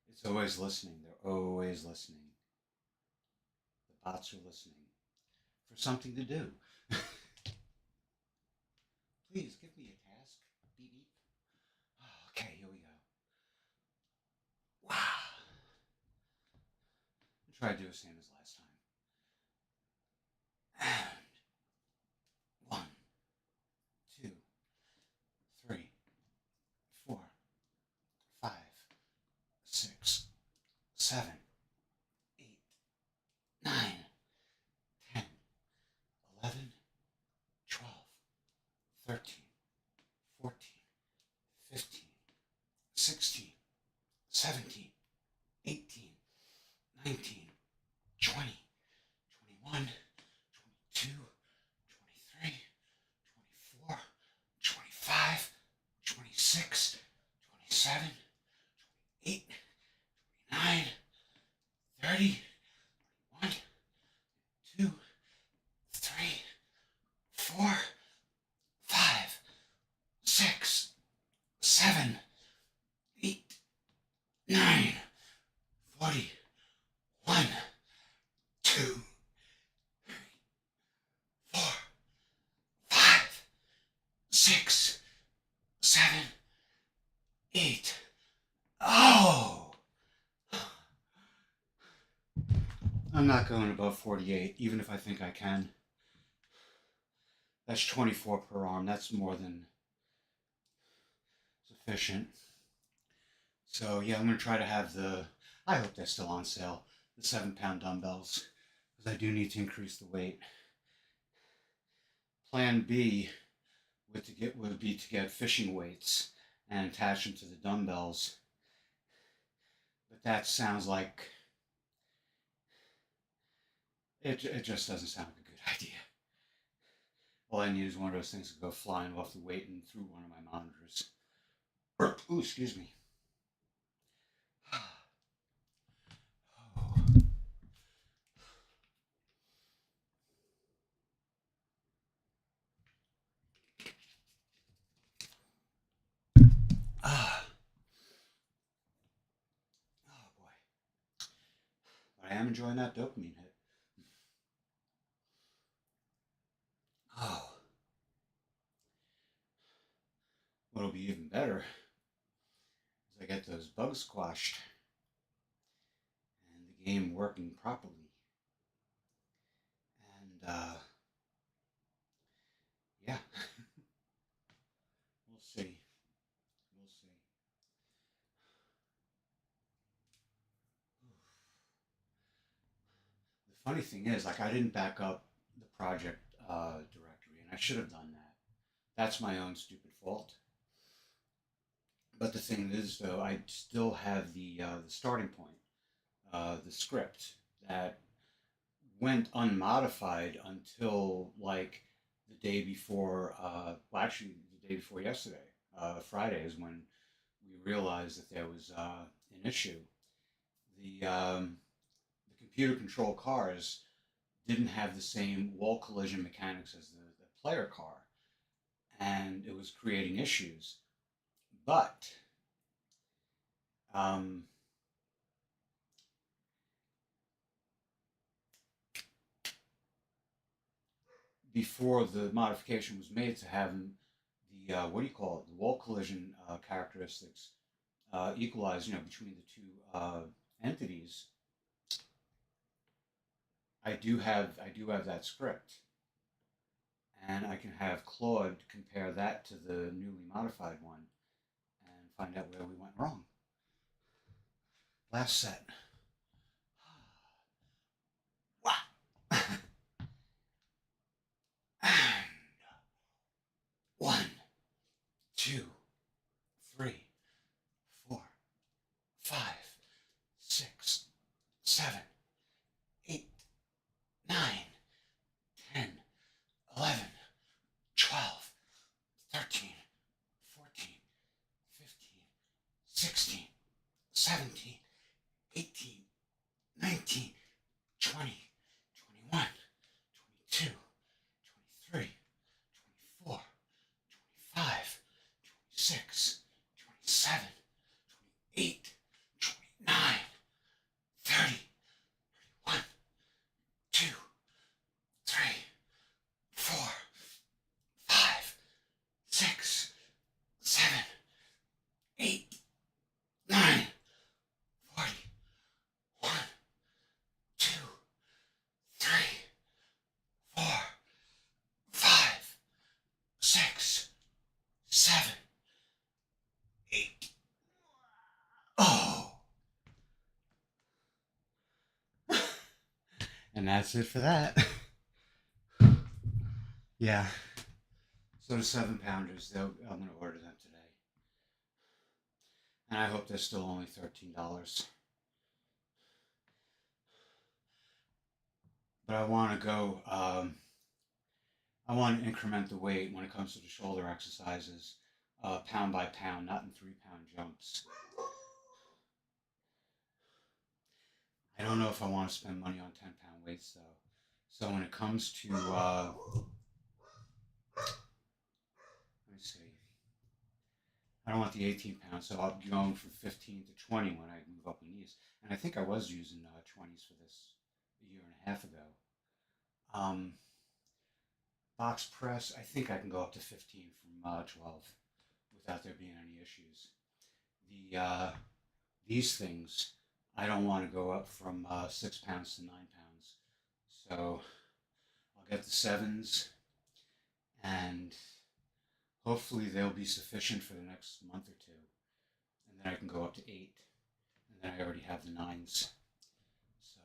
it's always listening. They're always listening. The bots are listening for something to do. Please give me a task. Beep beep. Oh, okay, here we go. Wow. I'll try to do the same as last time. And one, two, three, four, five, six, seven, eight, nine, 10, 11, 12, 13, 14, 15, 16, 17, 18, 19, 20, 21, 22, 23, 24, 25, 26, 27, 28, 29, 30, 1, 2, 3, 4, 5, 6, 7, 8, 9, 40, 1, 2, 4, 5, 6, 7, 8. Oh! I'm not going above 48, even if I think I can. That's 24 per arm. That's more than sufficient. So, yeah, I'm going to try to have I hope they're still on sale, the 7-pound dumbbells, because I do need to increase the weight. Plan B would be to get fishing weights and attach them to the dumbbells. But that sounds like it just doesn't sound like a good idea. All I need is one of those things to go flying off the weight and through one of my monitors. Ooh, excuse me. Oh. Ah. Oh boy. But I am enjoying that dopamine hit. Oh. What'll be even better is I get those bugs squashed and the game working properly. And yeah, we'll see. We'll see. The funny thing is, like, I didn't back up the project directory, and I should have done that. That's my own stupid fault. But the thing is, though, I still have the starting point, the script that went unmodified until like the day before. Well, actually, the day before yesterday, Friday, is when we realized that there was an issue. The computer control cars didn't have the same wall collision mechanics as the player car, and it was creating issues. But um, before the modification was made to have the what do you call it, the wall collision characteristics equalize, between the two entities, I do have that script, and I can have Claude compare that to the newly modified one and find out where we went wrong. Last set. Wow. And one, two, three, four, five, six, seven, 8, 9, 10, 11, 12, 13, 14, 15, 16, 17, 18, 19, 20, 21, 22, 23, 24, 25, 26, 27, 28, 29, 30, 31, 2, 3, 4, 5, 6, 7, 8, 9, 40, 1, 2, 3, 4, 5, 6, 7, 8. Oh. And that's it for that. Yeah. So the 7 pounders, I'm going to order them today. And I hope they're still only $13. But I want to go, I want to increment the weight when it comes to the shoulder exercises, pound by pound, not in 3-pound jumps. I don't know if I want to spend money on 10-pound weights, though. So when it comes to, let me see, I don't want the 18 pounds, so I'll be going from 15 to 20 when I move up in these. And I think I was using 20s for this a year and a half ago. Box press, I think I can go up to 15 from 12 without there being any issues. These things, I don't want to go up from 6 pounds to 9 pounds. So I'll get the 7s, and hopefully they'll be sufficient for the next month or two. And then I can go up to 8. And then I already have the 9s. So,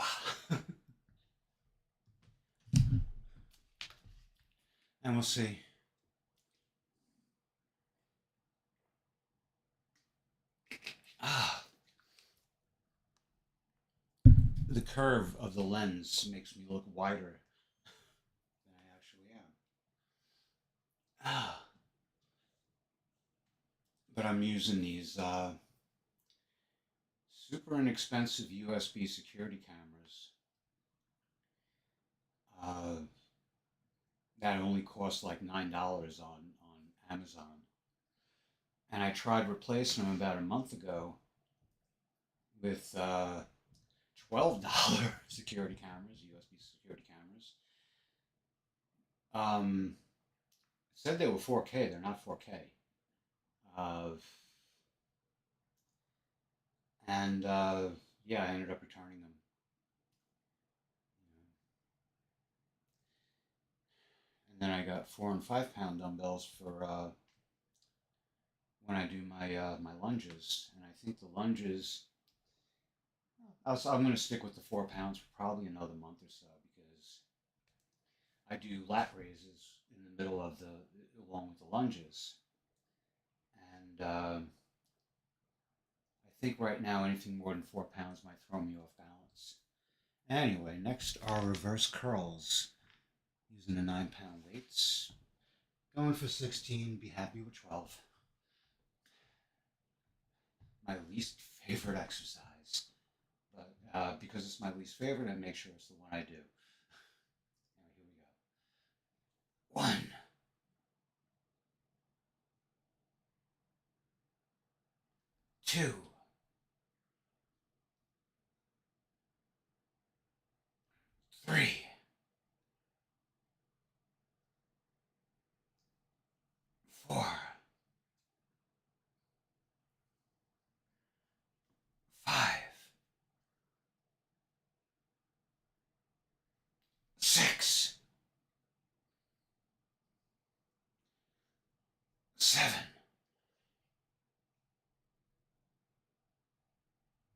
wow. And we'll see. The curve of the lens makes me look wider than I actually am. But I'm using these super inexpensive USB security cameras that only cost like $9 on Amazon. And I tried replacing them about a month ago with $12 security cameras, USB security cameras. Said they were 4K. They're not 4K. Yeah, I ended up returning them. And then I got 4 and 5 pound dumbbells for when I do my lunges. And I think the lunges, I'm going to stick with the 4 pounds for probably another month or so, because I do lat raises in the middle of along with the lunges. And I think right now anything more than 4 pounds might throw me off balance. Anyway, next are reverse curls. Using the 9-pound weights. Going for 16, be happy with 12. My least favorite exercise. But because it's my least favorite, I make sure it's the one I do. All right, here we go. 1, 2, 3, 4,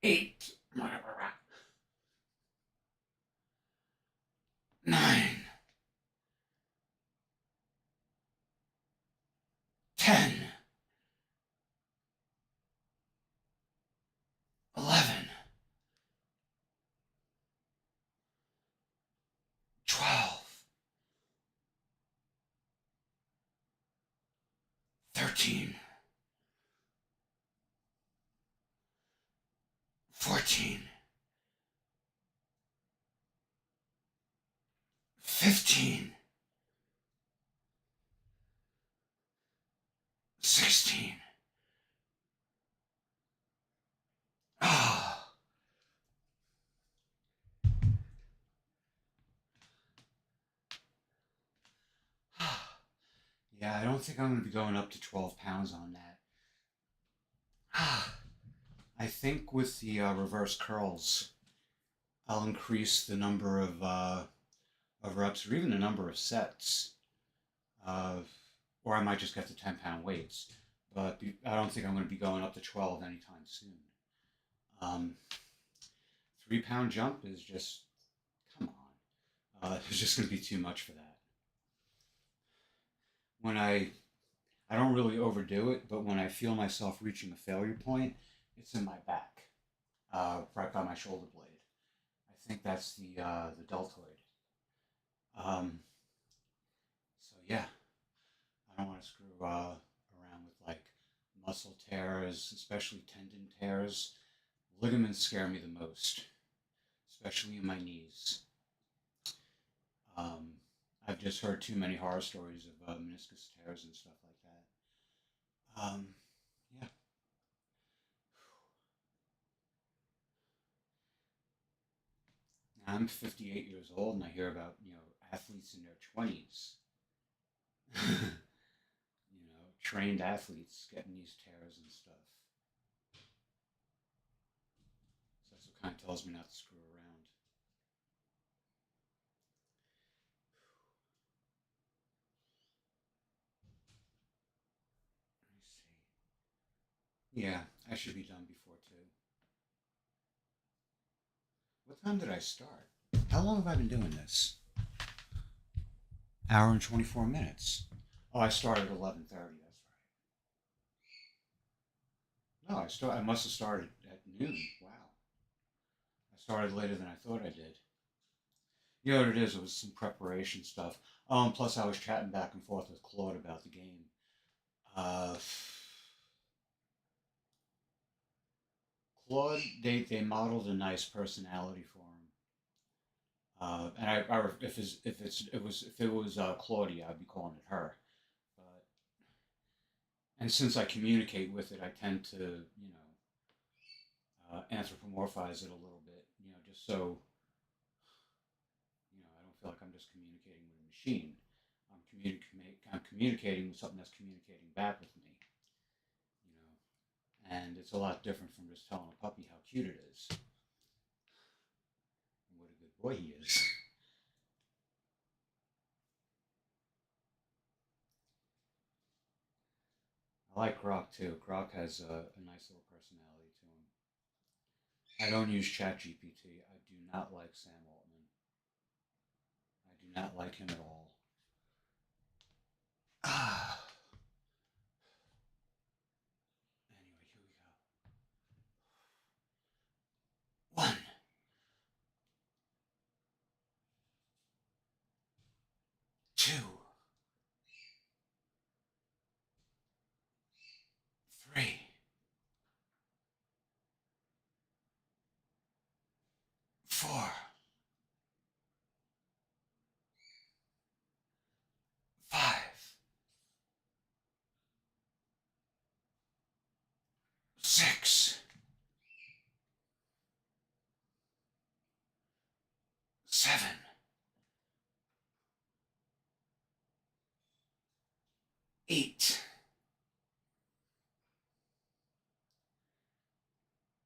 8, 9, 10, 11, 12, 13, 14, 15, 16. Ah, yeah, I don't think I'm going to be going up to 12 pounds on that. I think with the reverse curls, I'll increase the number of reps or even the number of sets, uh, or I might just get to 10-pound weights. But I don't think I'm going to be going up to 12 anytime soon. 3-pound jump is just, come on. It's just going to be too much for that. When I don't really overdo it, but when I feel myself reaching a failure point, it's in my back, right by my shoulder blade. I think that's the deltoid. Um, so yeah, I don't want to screw around with like muscle tears, especially tendon tears. Ligaments scare me the most, especially in my knees. Um, I've just heard too many horror stories of meniscus tears and stuff like that. Yeah, I'm 58 years old, and I hear about athletes in their 20s, trained athletes getting these tears and stuff. So that's what kind of tells me not to screw around. Let me see. Yeah, I should be done before 2. What time did I start? How long have I been doing this? Hour and 24 minutes. Oh, I started at 11:30. That's right. No, I must have started at noon. Wow, I started later than I thought I did. You know what it is? It was some preparation stuff. Plus I was chatting back and forth with Claude about the game. Uh, Claude, they modeled a nice personality for him. And if it was Claudia, I'd be calling it her. But and since I communicate with it, I tend to anthropomorphize it a little bit. Just so I don't feel like I'm just communicating with a machine. I'm communicating with something that's communicating back with me. You know, and it's a lot different from just telling a puppy how cute it is and what a good boy he is. I like Grok too. Grok has a nice little personality to him. I don't use ChatGPT. I do not like Sam Altman. I do not like him at all. Ah. Anyway, here we go. 1, 2, 3, 4, 5, 6, 7, 8,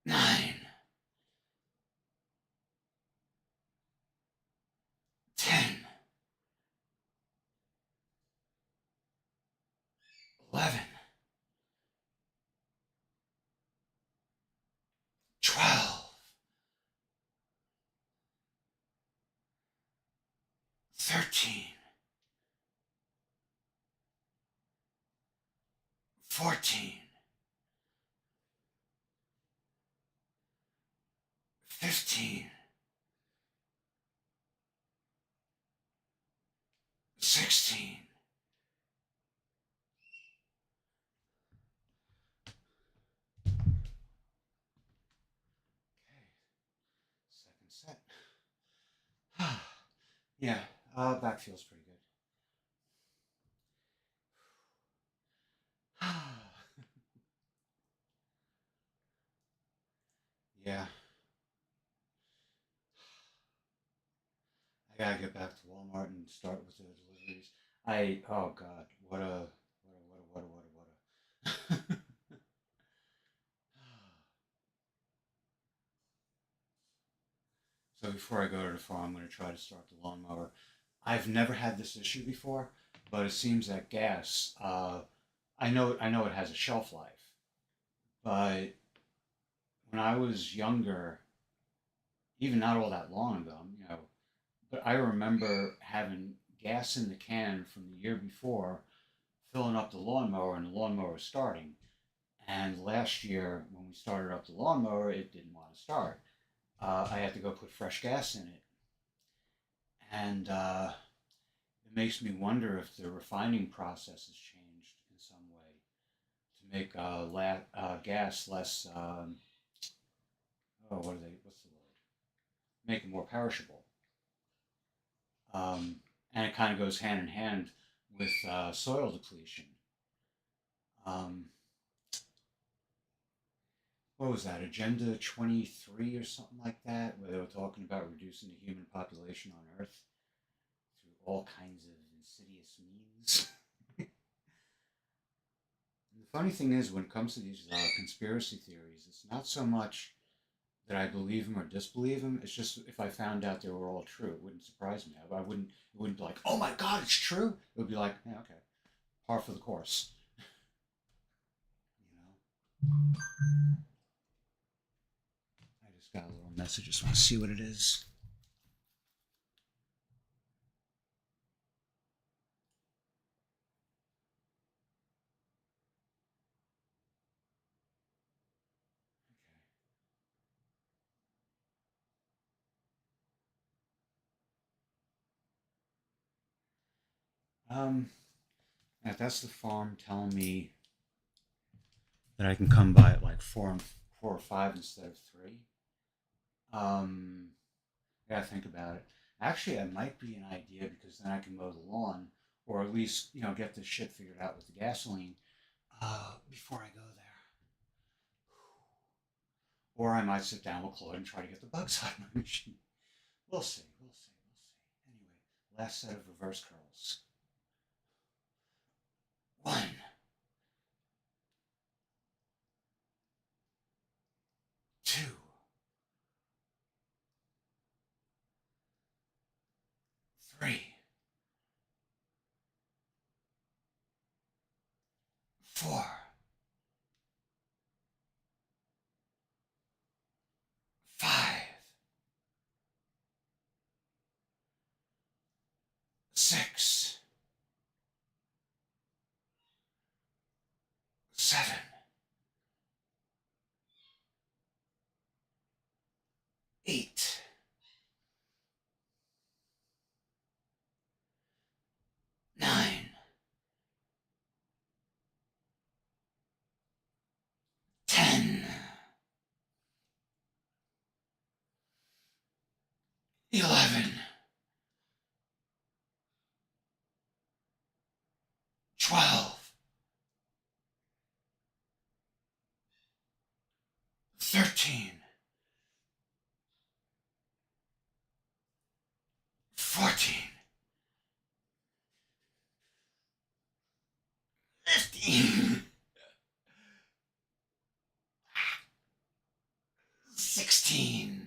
9, 10, 11, 12, 13, 14, 15, 16. Okay, second set. Yeah, back feels pretty good. Yeah, I gotta get back to Walmart and start with the deliveries. Oh God, what a. So before I go to the farm, I'm going to try to start the lawnmower. I've never had this issue before, but it seems that gas. I know it has a shelf life, but when I was younger, even not all that long ago, but I remember having gas in the can from the year before, filling up the lawnmower, and the lawnmower was starting. And last year, when we started up the lawnmower, it didn't want to start. I had to go put fresh gas in it, and it makes me wonder if the refining process has changed in some way to make gas less. Oh, what are they? What's the word? Make it more perishable. And it kind of goes hand in hand with soil depletion. Um, what was that? Agenda 23 or something like that, where they were talking about reducing the human population on Earth through all kinds of insidious means. And the funny thing is, when it comes to these conspiracy theories, it's not so much that I believe them or disbelieve them. It's just if I found out they were all true, it wouldn't surprise me. I wouldn't. It wouldn't be like, oh my God, it's true. It would be like, yeah, okay, par for the course. You know. I just got a little message. Just want to see what it is. If that's the farm telling me that I can come by at like four or five instead of three. Um, I gotta think about it. Actually, that might be an idea because then I can mow the lawn, or at least get this shit figured out with the gasoline before I go there. Or I might sit down with Claude and try to get the bugs out of my machine. We'll see. We'll see. We'll see. Anyway, last set of reverse curls. 1, 2, 3, 4, 5, 6, 7, 8, 9, 10, 11, 12, 13, 14, 15, 16.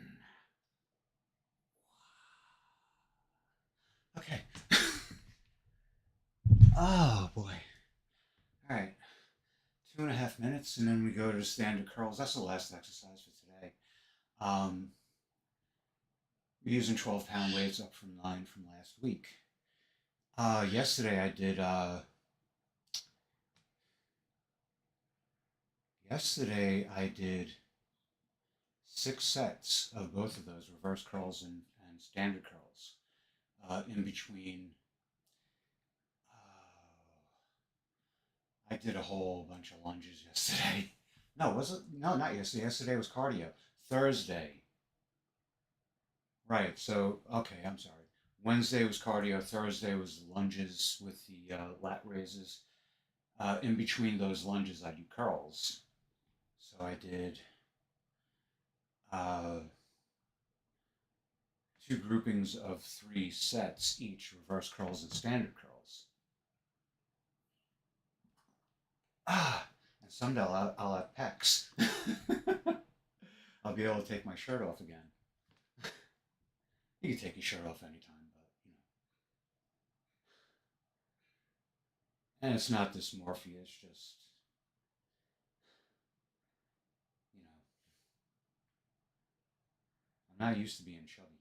Okay. Oh boy. All right. 2.5 minutes, and then we go to standard curls. That's the last exercise for today. Um, we're using 12-pound weights up from 9 from last week. Yesterday I did. Yesterday I did 6 sets of both of those reverse curls and standard curls. In between, I did a whole bunch of lunges yesterday. No, was it? No, not yesterday. Yesterday was cardio. Thursday, right? So okay, I'm sorry. Wednesday was cardio. Thursday was lunges with the lat raises. In between those lunges, I do curls. So I did uh, 2 groupings of 3 sets each, reverse curls and standard curls. And someday I'll have pecs. I'll be able to take my shirt off again. You can take your shirt off anytime, but and it's not dysmorphia. It's just you know, I'm not used to being chubby,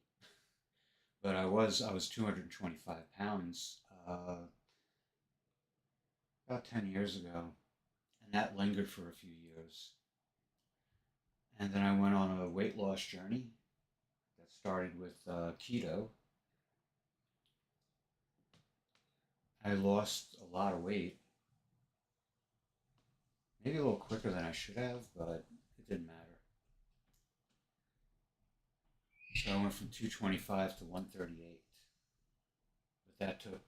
but I was 225 pounds about 10 years ago, and that lingered for a few years. And then I went on a weight loss journey that started with keto. I lost a lot of weight, maybe a little quicker than I should have, but it didn't matter. So I went from 225 to 138, but that took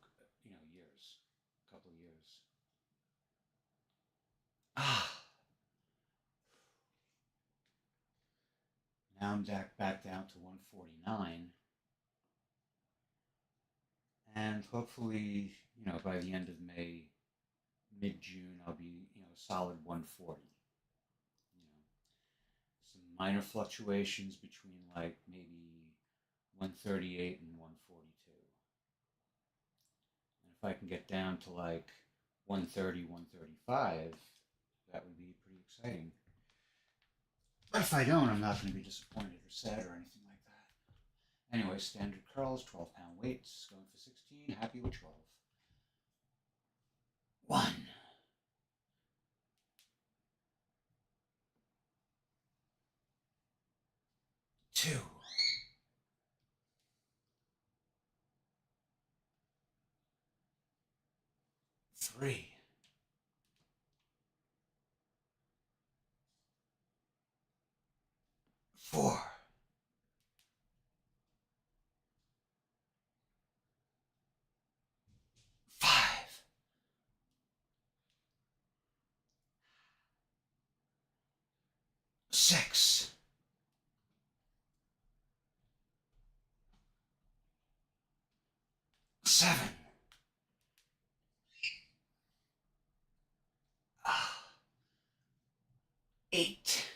years, a couple of years. Ah, now I'm back down to 149, and hopefully, by the end of May, mid June, I'll be solid 140. You know, some minor fluctuations between like maybe 138 and 142. And if I can get down to like 130, 135, that would be pretty exciting. But if I don't, I'm not going to be disappointed or sad or anything like that. Anyway, standard curls, 12-pound weights, going for 16, happy with 12. 1, 2, 3, 4, 5, 6, 7, 8,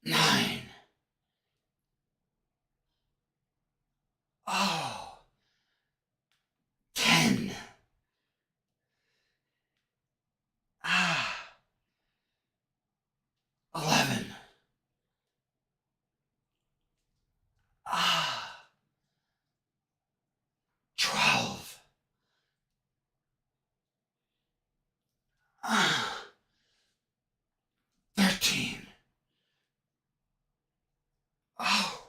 9. Oh, 10. 11. 12. 13. Oh,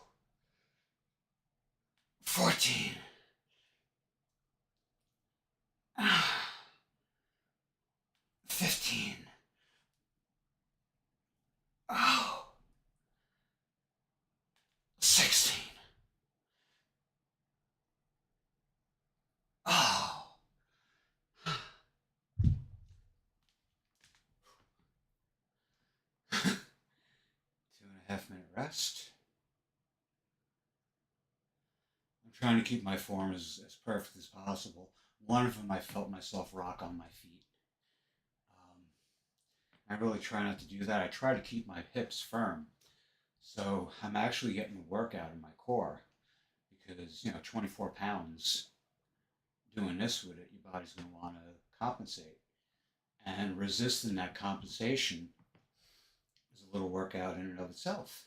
14. 15. Oh, 16. Oh, 2.5 minute rest. I'm trying to keep my form as perfect as possible. One of them, I felt myself rock on my feet. Um, I really try not to do that. I try to keep my hips firm. So I'm actually getting a workout in my core because, 24 pounds doing this with it, your body's going to want to compensate. And resisting that compensation is a little workout in and of itself.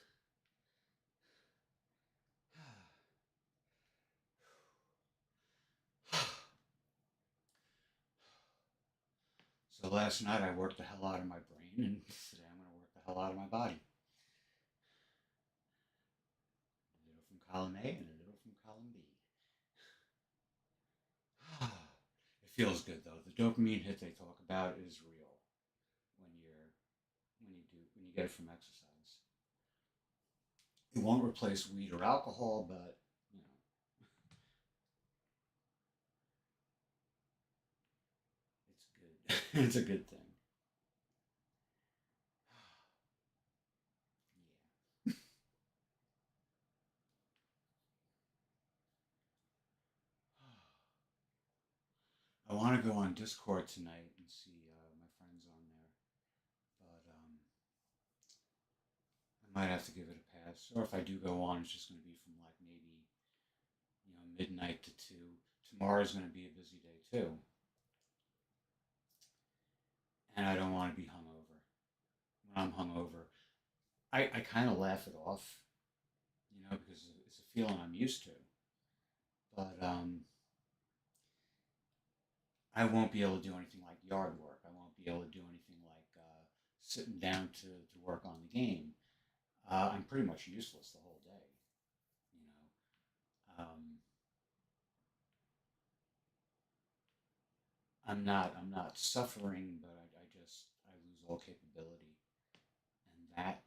So last night I worked the hell out of my brain, and today I'm going to work the hell out of my body. A little from column A and a little from column B. It feels good though. The dopamine hit they talk about is real when you get it from exercise. It won't replace weed or alcohol, but you know, it's good. It's a good thing. Yeah. I want to go on Discord tonight and see my friends on there, but I might have to give it a pass. Or if I do go on, it's just going to be from like maybe midnight to 2. Tomorrow's going to be a busy day too, and I don't want to be hungover. When I'm hungover, I kind of laugh it off, because it's a feeling I'm used to. But I won't be able to do anything like yard work. I won't be able to do anything like sitting down to work on the game. I'm pretty much useless the whole day. You I'm not suffering, but I lose all capability, and that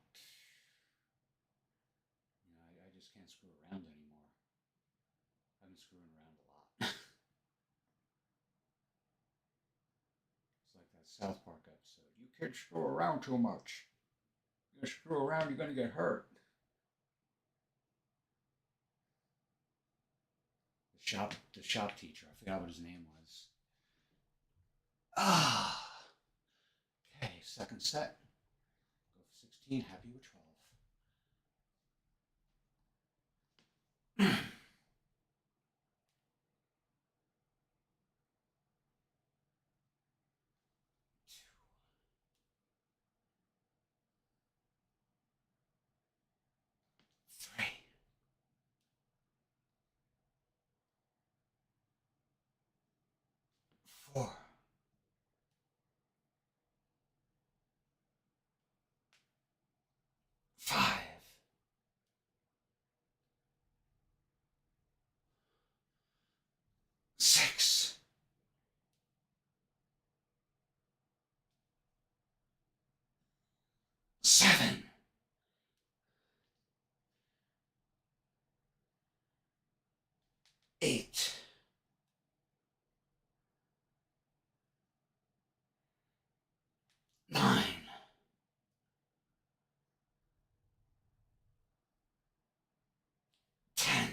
I just can't screw around anymore. I've been screwing around a lot. It's like that South Park episode. You kids screw around too much. You screw around, you're gonna get hurt. The shop teacher. I forgot what his name was. Ah, okay. Second set. Go for 16. Happy with 12. 3, 4, 5, 6, 7, 8, 9, 10,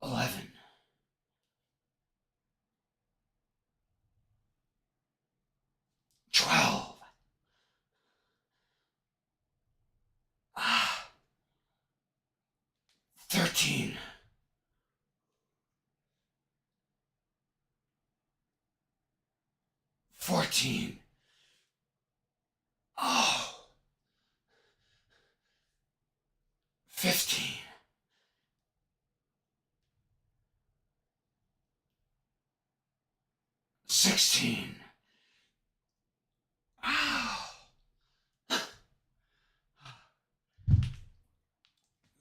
11, 12, 13, 14. Oh, 15, 16. Oh.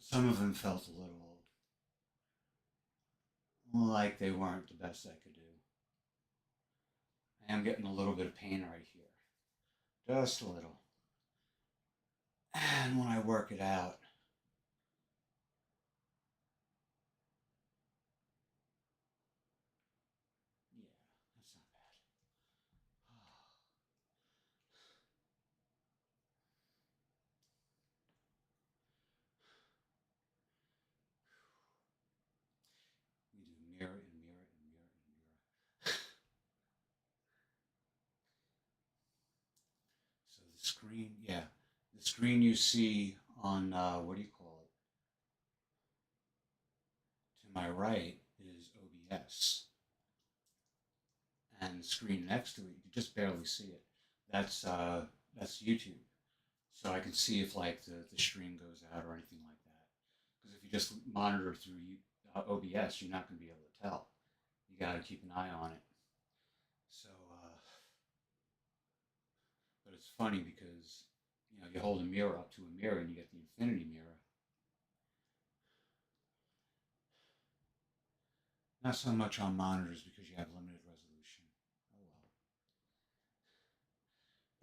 Some of them felt a little like they weren't the best I could do. I am getting a little bit of pain right here. Just a little. And when I work it out, yeah, that's not bad. We do mirror and mirror and mirror and mirror. So the screen, yeah, the screen you see on, what do you call it? To my right is OBS. And the screen next to it, you can just barely see it. That's YouTube. So I can see if like the stream goes out or anything like that. Because if you just monitor through OBS, you're not going to be able to tell. You got to keep an eye on it. So, but it's funny because you hold a mirror up to a mirror and you get the infinity mirror. Not so much on monitors because you have limited resolution. Oh well.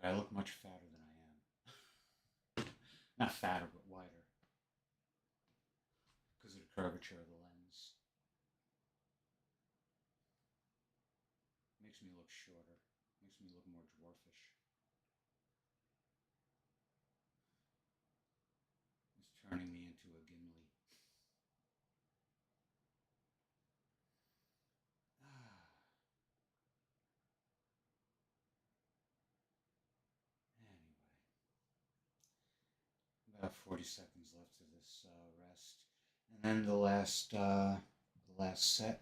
But I look much fatter than I am. Not fatter, but wider. Because of the curvature of the lens. Makes me look shorter. Makes me look more dwarfish. It's turning me into a Gimli. Anyway, about 40 seconds left of this rest, and then the last set.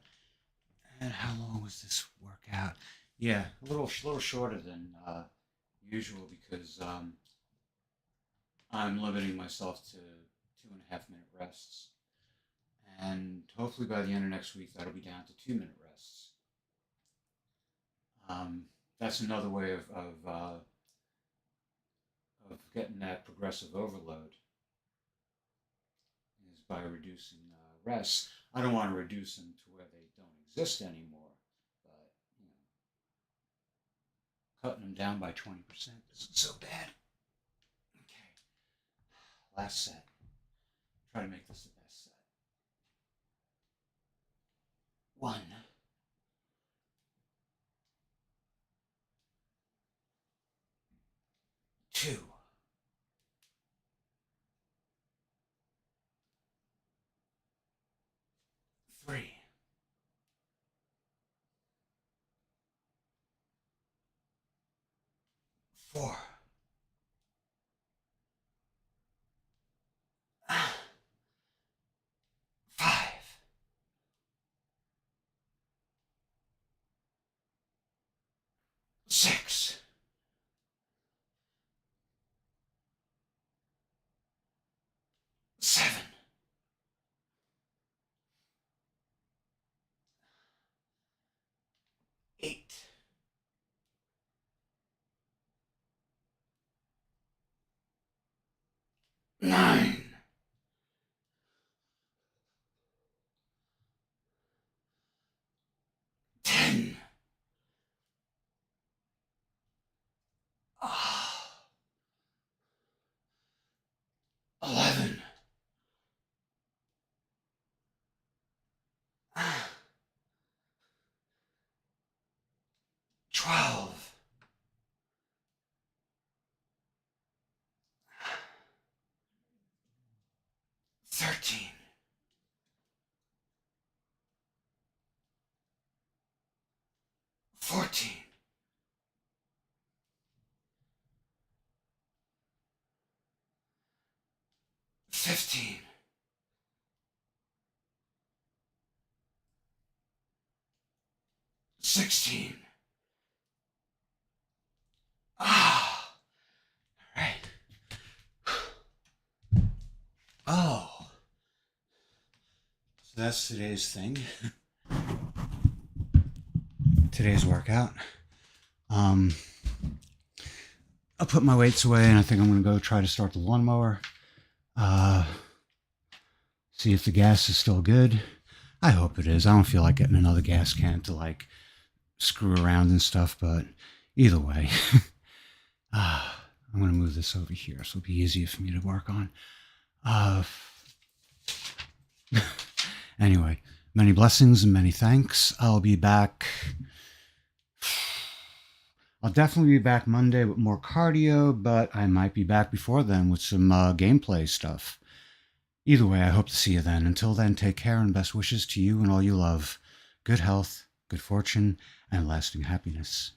And how long was this workout? Yeah, a little shorter than usual because I'm limiting myself to 2.5 minute rests, and hopefully by the end of next week that'll be down to 2 minute rests. That's another way of getting that progressive overload is by reducing rests. I don't want to reduce them to where they don't exist anymore, but cutting them down by 20% isn't so bad. Okay, last set. Try to make this the best set. 1, 2, 3, 4, 5, 6, 7, 8, 9, 10, 11, 12, 13, 14, 15, 16. All right. Oh, so that's today's thing. Today's workout. I'll put my weights away and I think I'm going to go try to start the lawnmower. See if the gas is still good. I hope it is. I don't feel like getting another gas can to screw around and stuff, but either way, I'm going to move this over here so it'll be easier for me to work on. Anyway, many blessings and many thanks. I'll be back. I'll definitely be back Monday with more cardio, but I might be back before then with some gameplay stuff. Either way, I hope to see you then. Until then, take care and best wishes to you and all you love. Good health, good fortune, and lasting happiness.